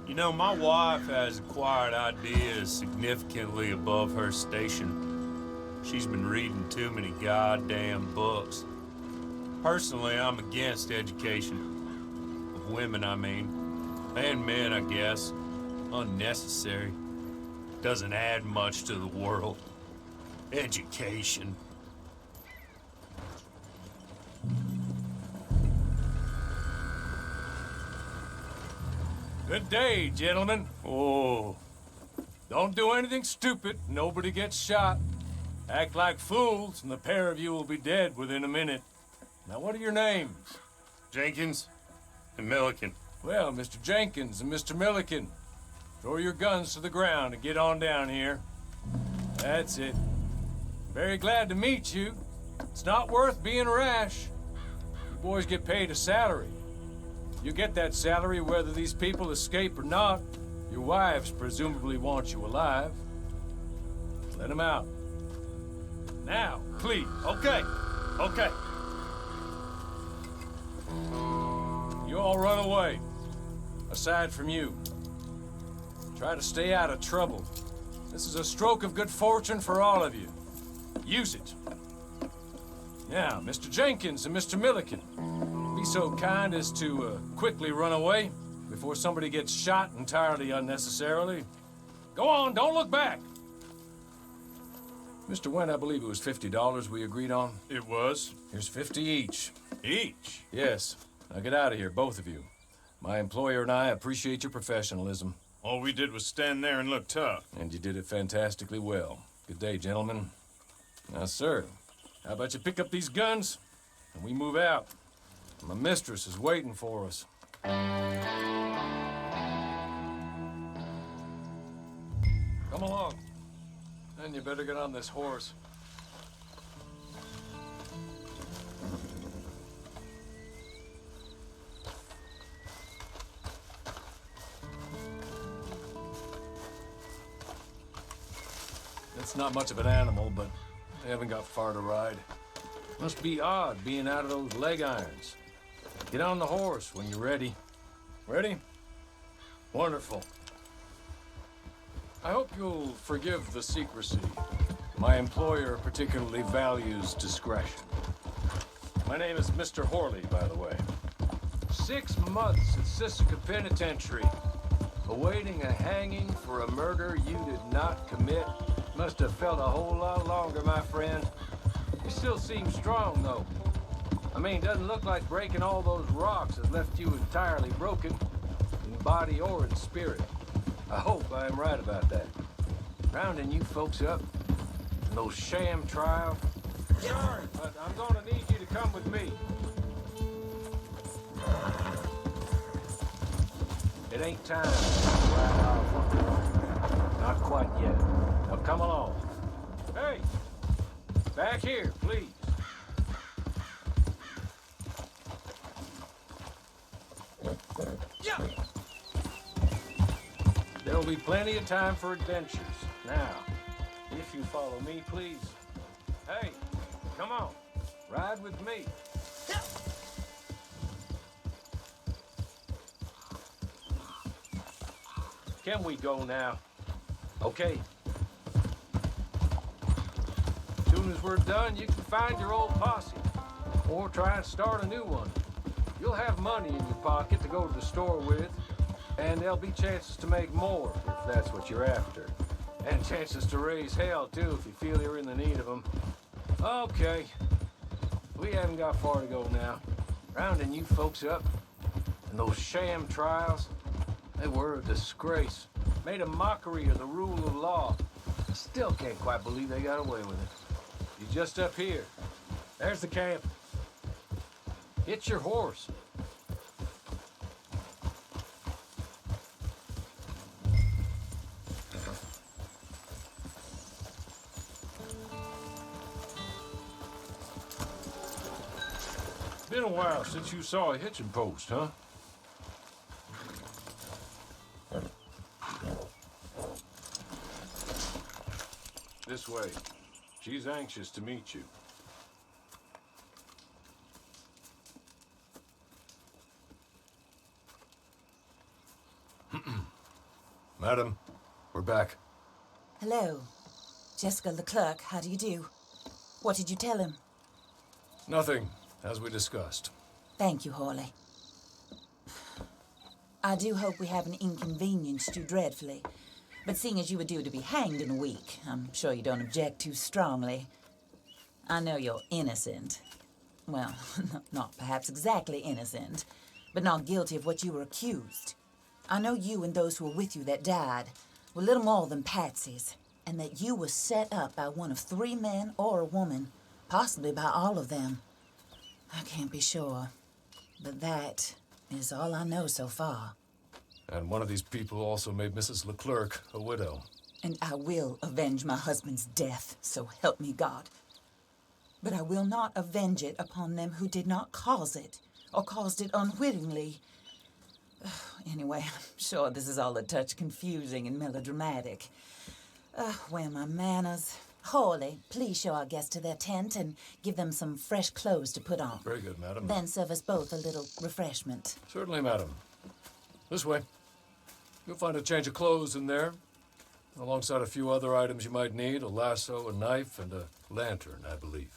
You know, my wife has acquired ideas significantly above her station. She's been reading too many goddamn books. Personally, I'm against education. Of women, I mean. And men, I guess. Unnecessary. Doesn't add much to the world. Education. Good day, gentlemen. Oh. Don't do anything stupid. Nobody gets shot. Act like fools, and the pair of you will be dead within a minute. Now, what are your names? Jenkins and Milliken. Well, Mr. Jenkins and Mr. Milliken, throw your guns to the ground and get on down here. That's it. Very glad to meet you. It's not worth being rash. You boys get paid a salary. You get that salary whether these people escape or not. Your wives presumably want you alive. Let them out. Now, please. Okay. Okay. You all run away. Aside from you. Try to stay out of trouble. This is a stroke of good fortune for all of you. Use it. Now, Mr. Jenkins and Mr. Milliken, be so kind as to quickly run away before somebody gets shot entirely unnecessarily. Go on, don't look back. Mr. Went, I believe it was $50 we agreed on. It was. Here's 50 each. Each? Yes. Now get out of here, both of you. My employer and I appreciate your professionalism. All we did was stand there and look tough. And you did it fantastically well. Good day, gentlemen. Now, sir, how about you pick up these guns and we move out? My mistress is waiting for us. Come along. Then you better get on this horse. It's not much of an animal, but they haven't got far to ride. Must be odd being out of those leg irons. Get on the horse when you're ready. Ready? Wonderful. I hope you'll forgive the secrecy. My employer particularly values discretion. My name is Mr. Horley, by the way. 6 months at Sisika Penitentiary. awaiting a hanging for a murder you did not commit. Must have felt a whole lot longer, my friend. You still seem strong, though. I mean, doesn't look like breaking all those rocks has left you entirely broken, in body or in spirit. I hope I am right about that. Rounding you folks up, and those sham trials. Sorry, but I'm gonna need you to come with me. It ain't time to ride off on your own, man. Not quite yet. Now come along. Hey! Back here, please. Yeah. There'll be plenty of time for adventures. Now, if you follow me, please. Hey, come on. Ride with me. Can we go now? Okay. As soon as we're done, you can find your old posse. Or try and start a new one. You'll have money in your pocket to go to the store with. And there'll be chances to make more, if that's what you're after. And chances to raise hell, too, if you feel you're in the need of them. Okay. We haven't got far to go now. Rounding you folks up. And those sham trials, they were a disgrace. Made a mockery of the rule of law. I still can't quite believe they got away with it. You're just up here. There's the camp. Hit your horse. Been a while since you saw a hitching post, huh? This way. She's anxious to meet you. Madam, we're back. Hello. Jessica Leclerc, how do you do? What did you tell him? Nothing, as we discussed. Thank you, Hawley. I do hope we haven't inconvenienced you dreadfully. But seeing as you were due to be hanged in a week, I'm sure you don't object too strongly. I know you're innocent. Well, not perhaps exactly innocent, but not guilty of what you were accused. I know you and those who were with you that died were little more than patsies, and that you were set up by one of 3 men or a woman, possibly by all of them. I can't be sure, but that is all I know so far. And one of these people also made Mrs. Leclerc a widow. And I will avenge my husband's death, so help me God. But I will not avenge it upon them who did not cause it, or caused it unwittingly. Anyway, I'm sure this is all a touch confusing and melodramatic. Where are my manners? Hawley, please show our guests to their tent and give them some fresh clothes to put on. Very good, madam. Then serve us both a little refreshment. Certainly, madam. This way. You'll find a change of clothes in there, alongside a few other items you might need, a lasso, a knife, and a lantern, I believe.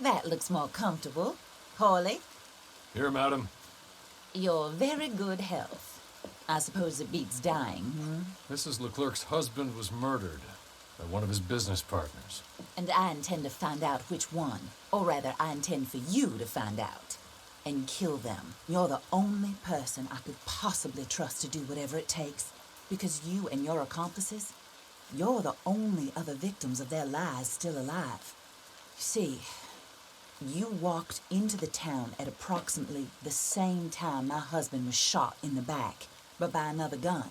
That looks more comfortable. Hawley, Here, madam. your very good health. I suppose it beats dying, hmm? Mrs. Leclerc's husband was murdered by one of his business partners. And I intend to find out which one. Or rather, I intend for you to find out. And kill them. You're the only person I could possibly trust to do whatever it takes. Because you and your accomplices, you're the only other victims of their lies still alive. You see, you walked into the town at approximately the same time my husband was shot in the back, but by another gun,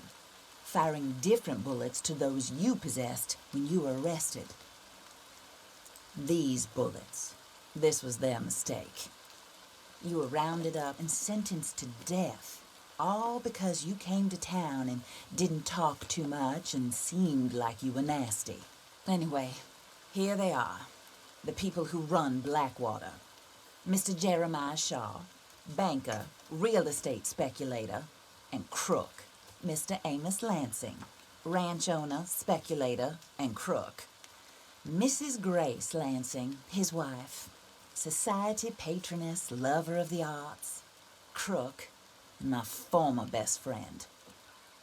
firing different bullets to those you possessed when you were arrested. These bullets, this was their mistake. You were rounded up and sentenced to death, all because you came to town and didn't talk too much and seemed like you were nasty. Anyway, here they are, the people who run Blackwater. Mr. Jeremiah Shaw, banker, real estate speculator, and crook. Mr. Amos Lansing, ranch owner, speculator, and crook. Mrs. Grace Lansing, his wife, society patroness, lover of the arts, crook, and my former best friend.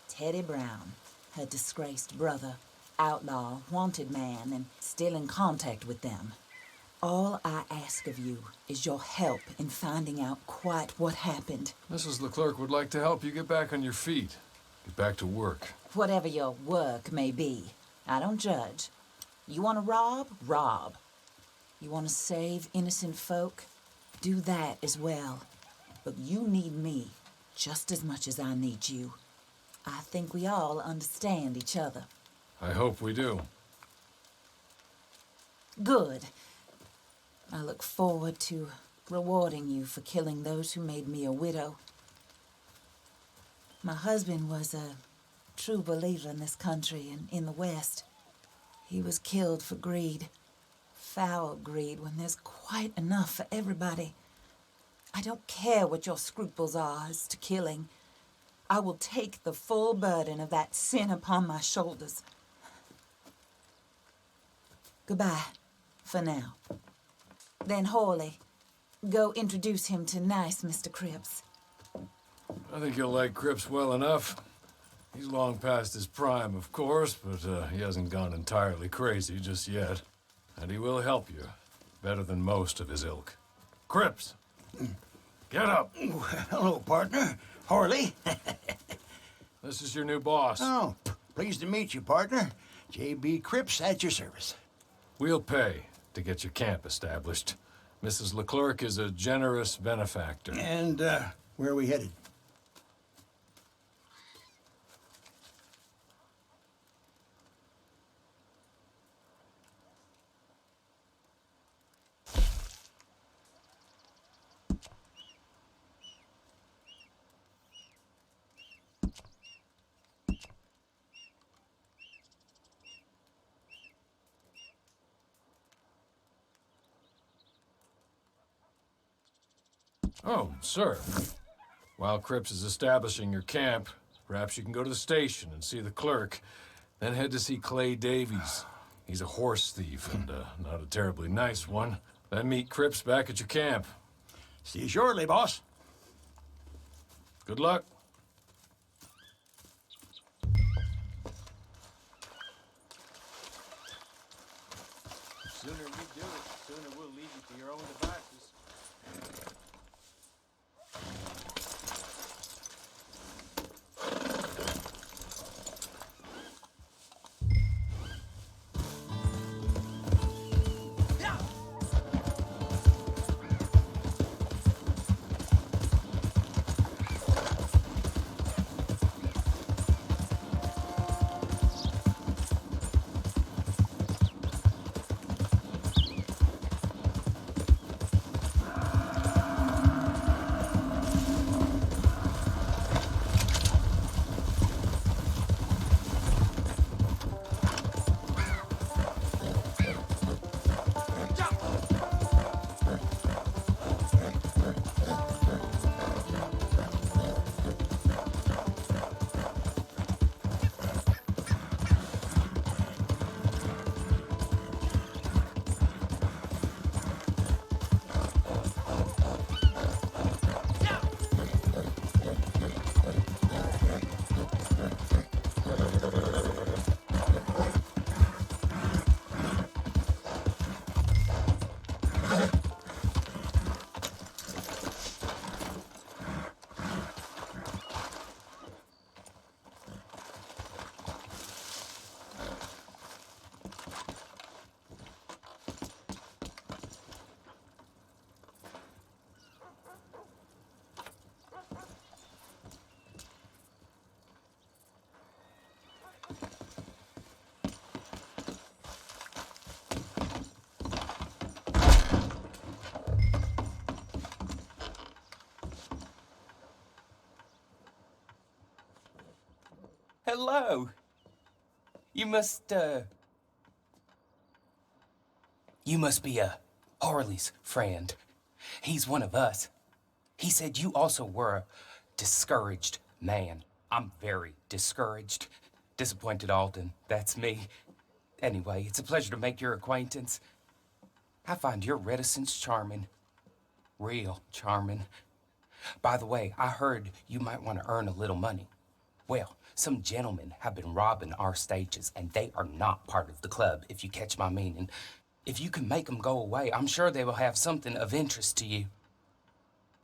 Teddy Brown, her disgraced brother, outlaw, wanted man, and still in contact with them. All I ask of you is your help in finding out quite what happened. Mrs. Leclerc would like to help you get back on your feet. Get back to work. Whatever your work may be, I don't judge. You want to rob? Rob. You want to save innocent folk? Do that as well. But you need me just as much as I need you. I think we all understand each other. I hope we do. Good. I look forward to rewarding you for killing those who made me a widow. My husband was a true believer in this country and in the West. He was killed for greed. Foul greed when there's quite enough for everybody. I don't care what your scruples are as to killing. I will take the full burden of that sin upon my shoulders. Goodbye, for now. Then Hawley, go introduce him to nice Mr. Cripps. I think you'll like Cripps well enough. He's long past his prime, of course, but he hasn't gone entirely crazy just yet. And he will help you, better than most of his ilk. Cripps, get up. Hello, partner. Harley. This is your new boss. Oh, pleased to meet you, partner. J.B. Cripps at your service. We'll pay to get your camp established. Mrs. Leclerc is a generous benefactor. And, where are we headed? Oh, sir. While Cripps is establishing your camp, perhaps you can go to the station and see the clerk, then head to see Clay Davies. He's a horse thief, and not a terribly nice one. Then meet Cripps back at your camp. See you shortly, boss. Good luck. The sooner we do it, the sooner we'll leave you to your own devices. Hello. You must be Harley's friend. He's one of us. He said you also were a discouraged man. I'm very discouraged. Disappointed Alden, that's me. Anyway, it's a pleasure to make your acquaintance. I find your reticence charming. Real charming. By the way, I heard you might want to earn a little money. Well, some gentlemen have been robbing our stages, and they are not part of the club, if you catch my meaning. If you can make them go away, I'm sure they will have something of interest to you.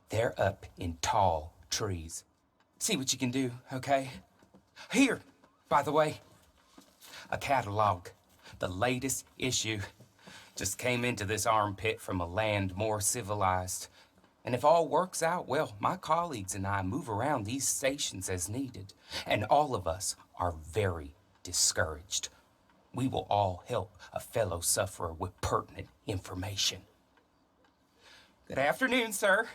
They're up in tall trees. See what you can do, okay? Here, by the way, a catalog. The latest issue. Just came into this armpit from a land more civilized. And if all works out, well, my colleagues and I move around these stations as needed. And all of us are very discouraged. We will all help a fellow sufferer with pertinent information. Good afternoon, sir.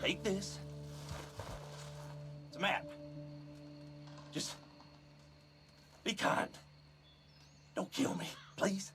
Take this. It's a map. Just be kind. Don't kill me, please.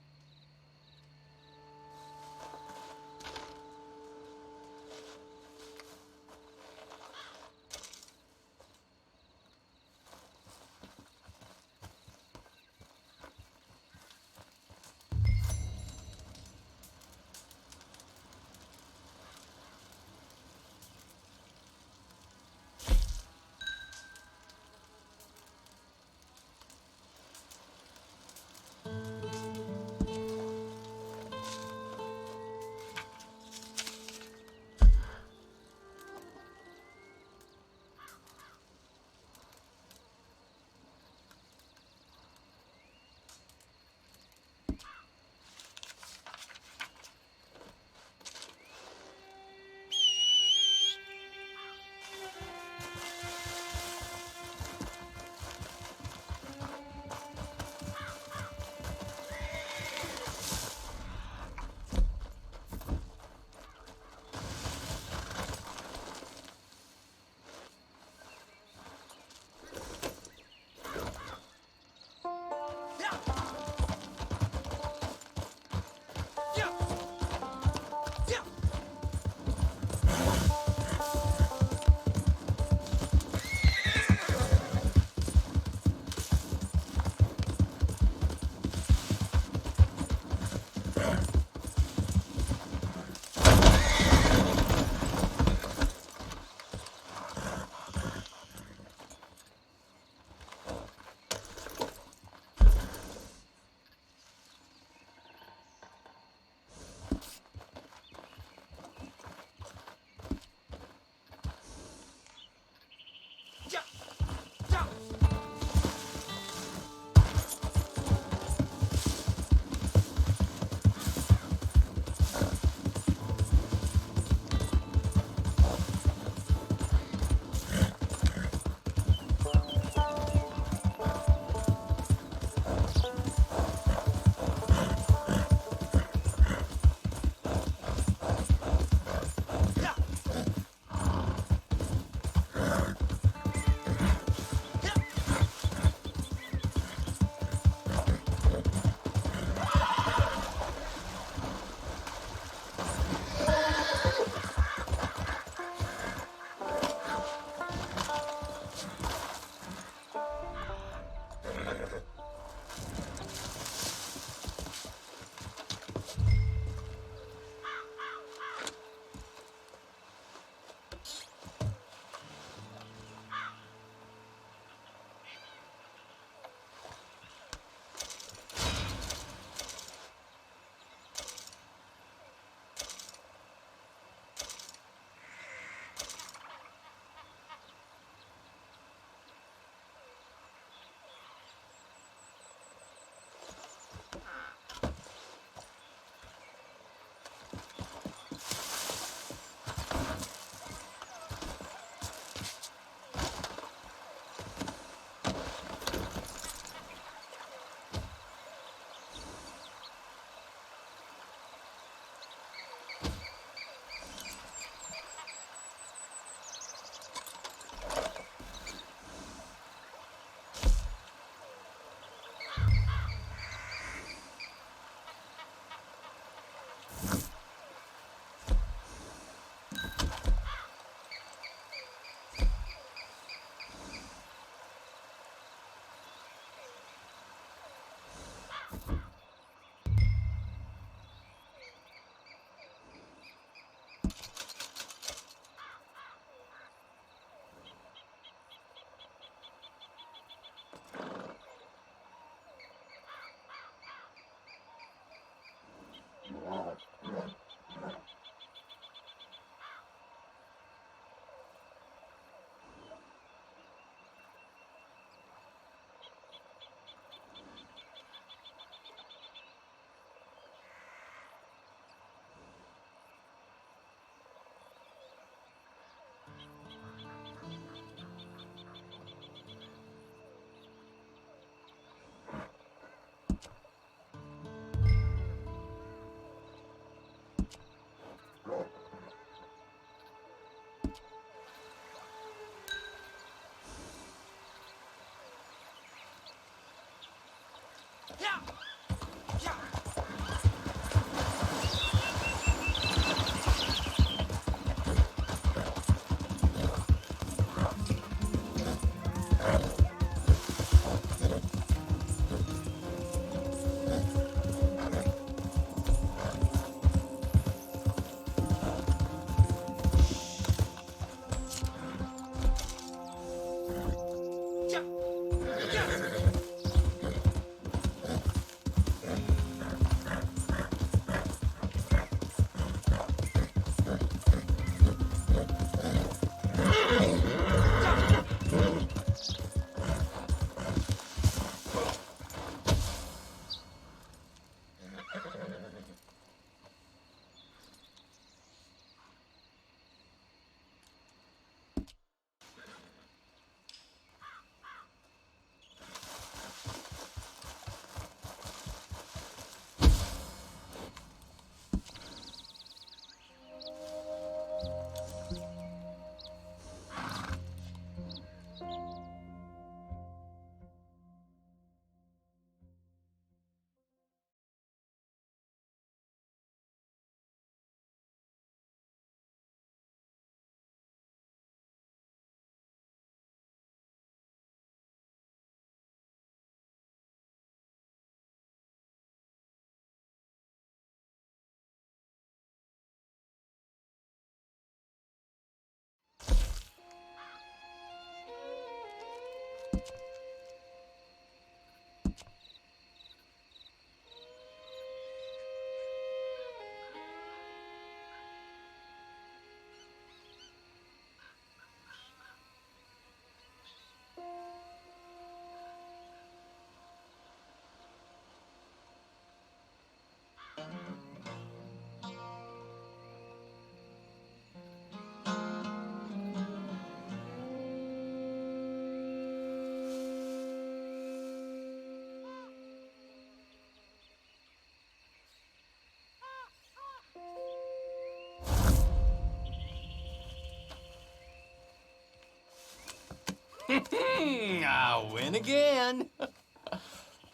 I win again.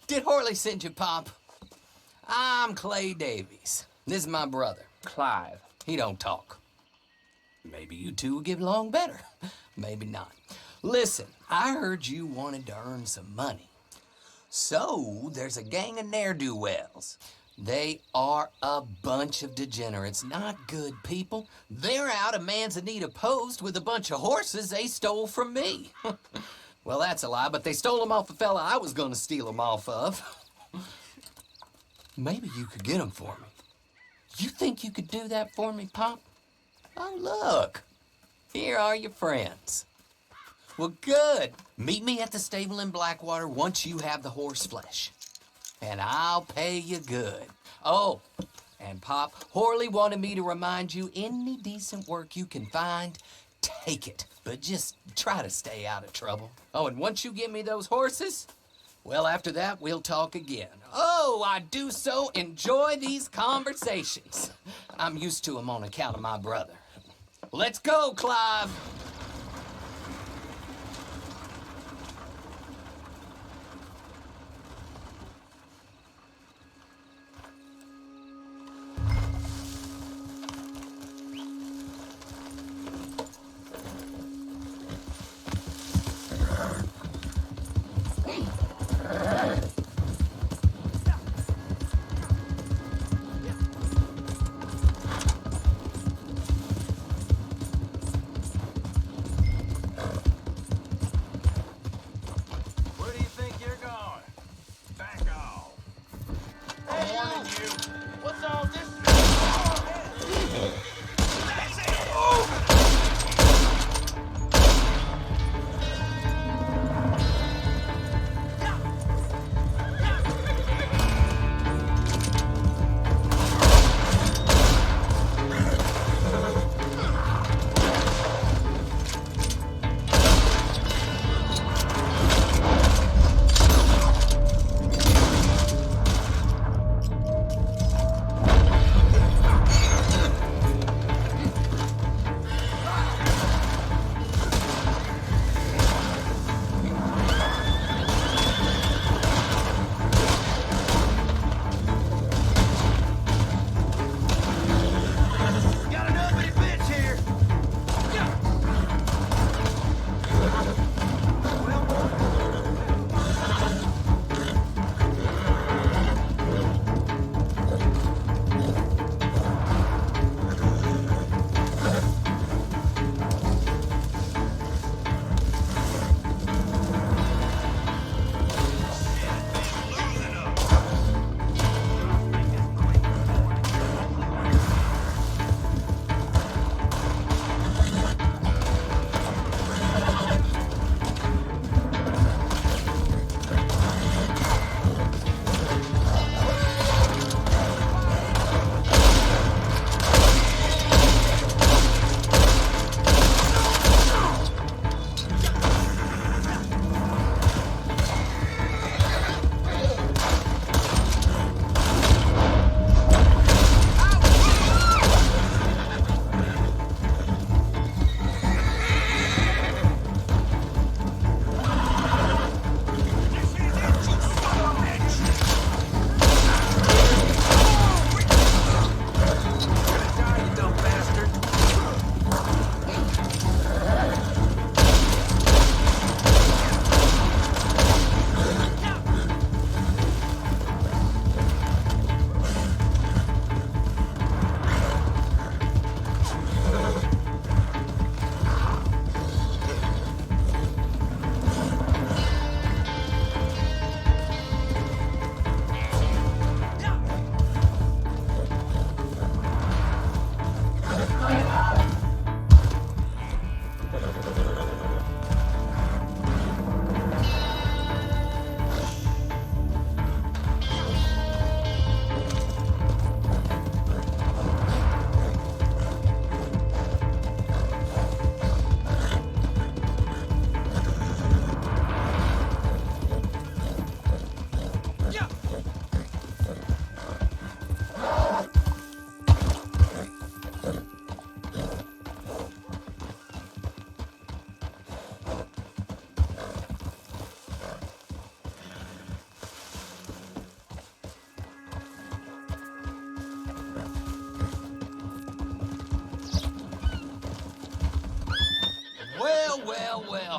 Did Horley send you, Pop? I'm Clay Davies. This is my brother, Clive. He don't talk. Maybe you two will get along better. Maybe not. Listen, I heard you wanted to earn some money. So, there's a gang of ne'er-do-wells. They are a bunch of degenerates, not good people. They're out of Manzanita Post with a bunch of horses they stole from me. Well, that's a lie, but they stole them off a fella I was gonna steal them off of. Maybe you could get them for me. You think you could do that for me, Pop? Oh, look. Here are your friends. Well, good. Meet me at the stable in Blackwater once you have the horse flesh. And I'll pay you good. Oh, and Pop, Horley wanted me to remind you, any decent work you can find, take it. But just try to stay out of trouble. Oh, and once you give me those horses, well, after that, we'll talk again. Oh, I do so enjoy these conversations. I'm used to them on account of my brother. Let's go, Clive.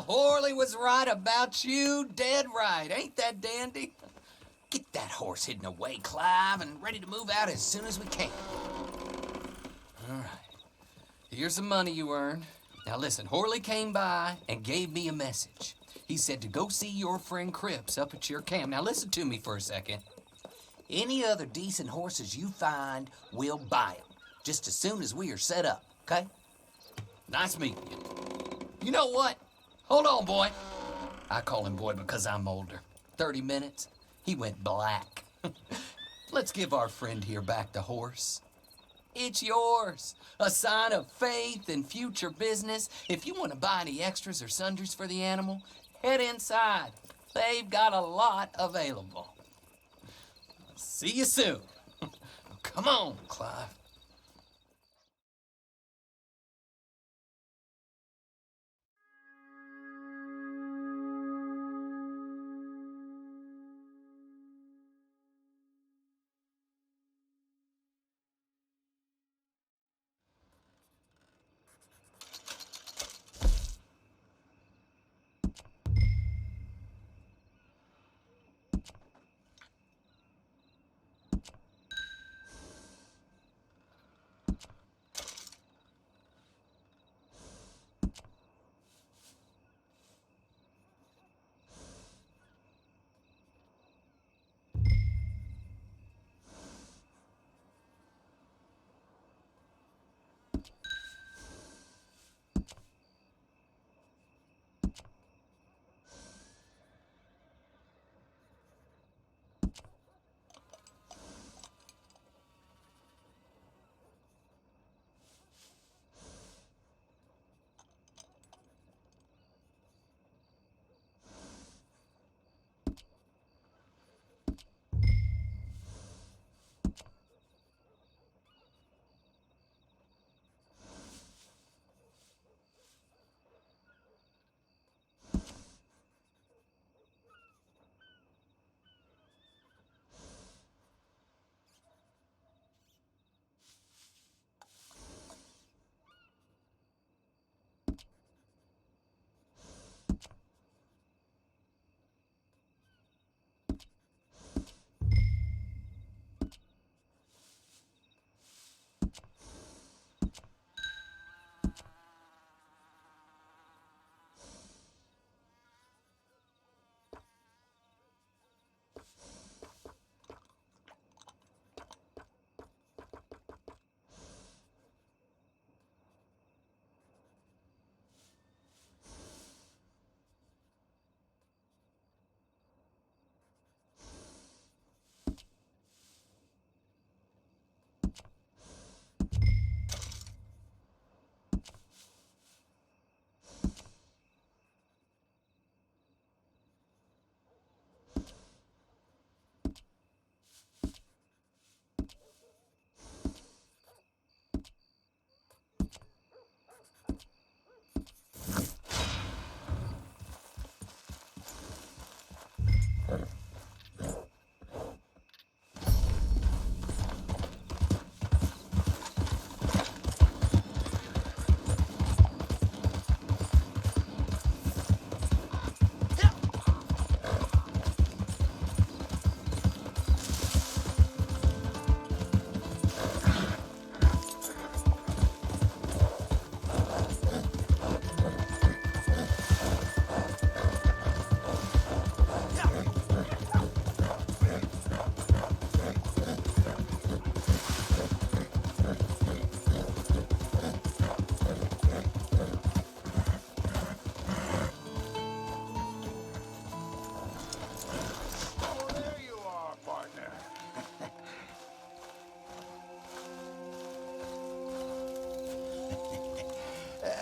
Horley was right about you, dead right. Ain't that dandy? Get that horse hidden away, Clive, and ready to move out as soon as we can. All right. Here's the money you earned. Now listen, Horley came by and gave me a message. He said to go see your friend Cripps up at your camp. Now listen to me for a second. Any other decent horses you find, we'll buy them. Just as soon as we are set up, okay? Nice meeting you. You know what? Hold on, boy. I call him boy because I'm older. 30 minutes, he went black. Let's give our friend here back the horse. It's yours. A sign of faith and future business. If you want to buy any extras or sundries for the animal, head inside. They've got a lot available. See you soon. Come on, Clive.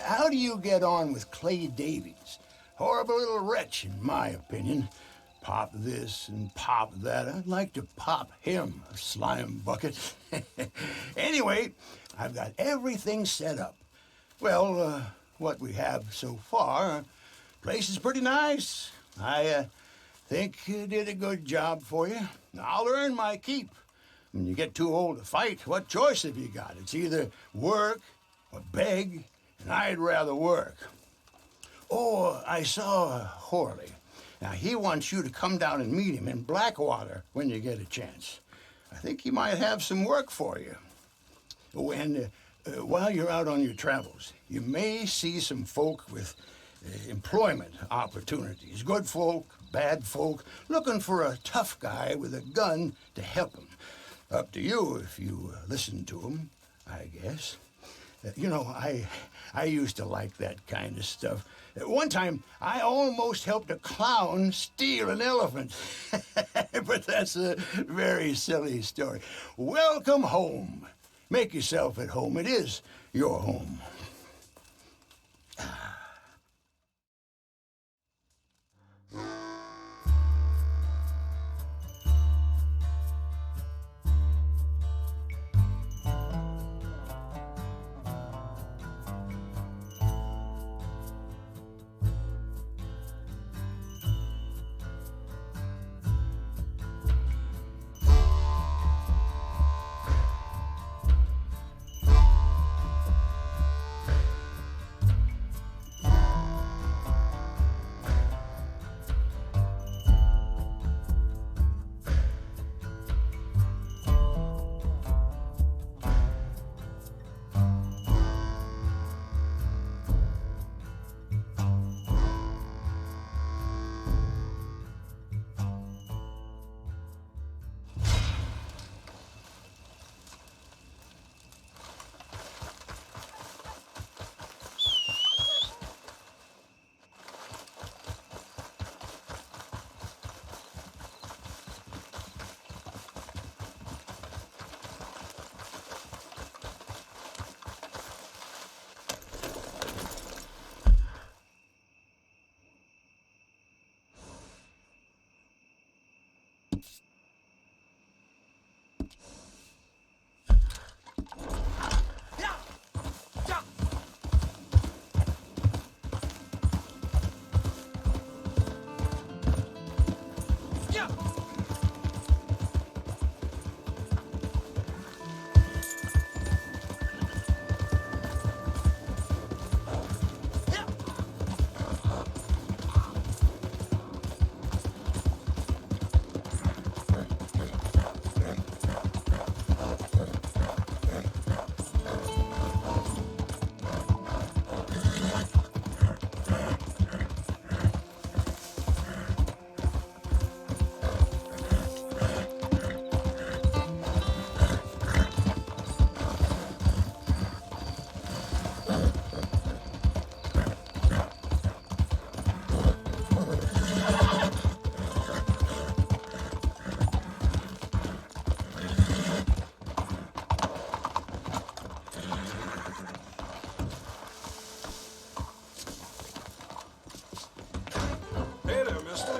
How do you get on with Clay Davies? Horrible little wretch, in my opinion. Pop this and pop that. I'd like to pop him, a slime bucket. Anyway, I've got everything set up. Well, what we have so far, place is pretty nice. I think you did a good job for you. I'll earn my keep. When you get too old to fight, what choice have you got? It's either work or beg, and I'd rather work. Oh, I saw Horley. Now, he wants you to come down and meet him in Blackwater when you get a chance. I think he might have some work for you. Oh, and while you're out on your travels, you may see some folk with employment opportunities. Good folk, bad folk, looking for a tough guy with a gun to help them. Up to you if you listen to them, I guess. You know, I used to like that kind of stuff. One time, I almost helped a clown steal an elephant. But that's a very silly story. Welcome home. Make yourself at home. It is your home.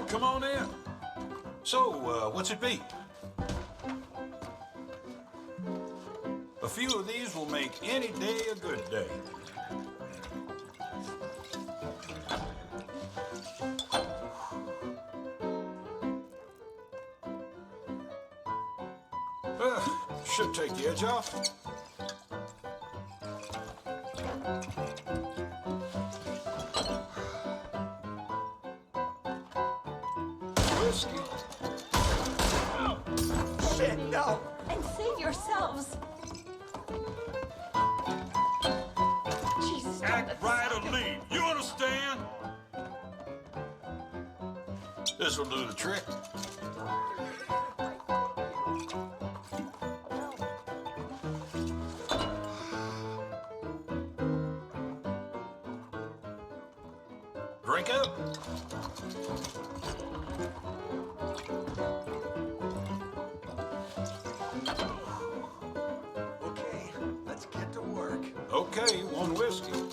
Come on in. So, what's it be? A few of these will make any day a good day. Should take the edge off. Whiskey. Oh, shit, no! And save yourselves! Jesus, Act right or leave. You understand? This will do the trick. Drink up. Okay, let's get to work. Okay, one whiskey.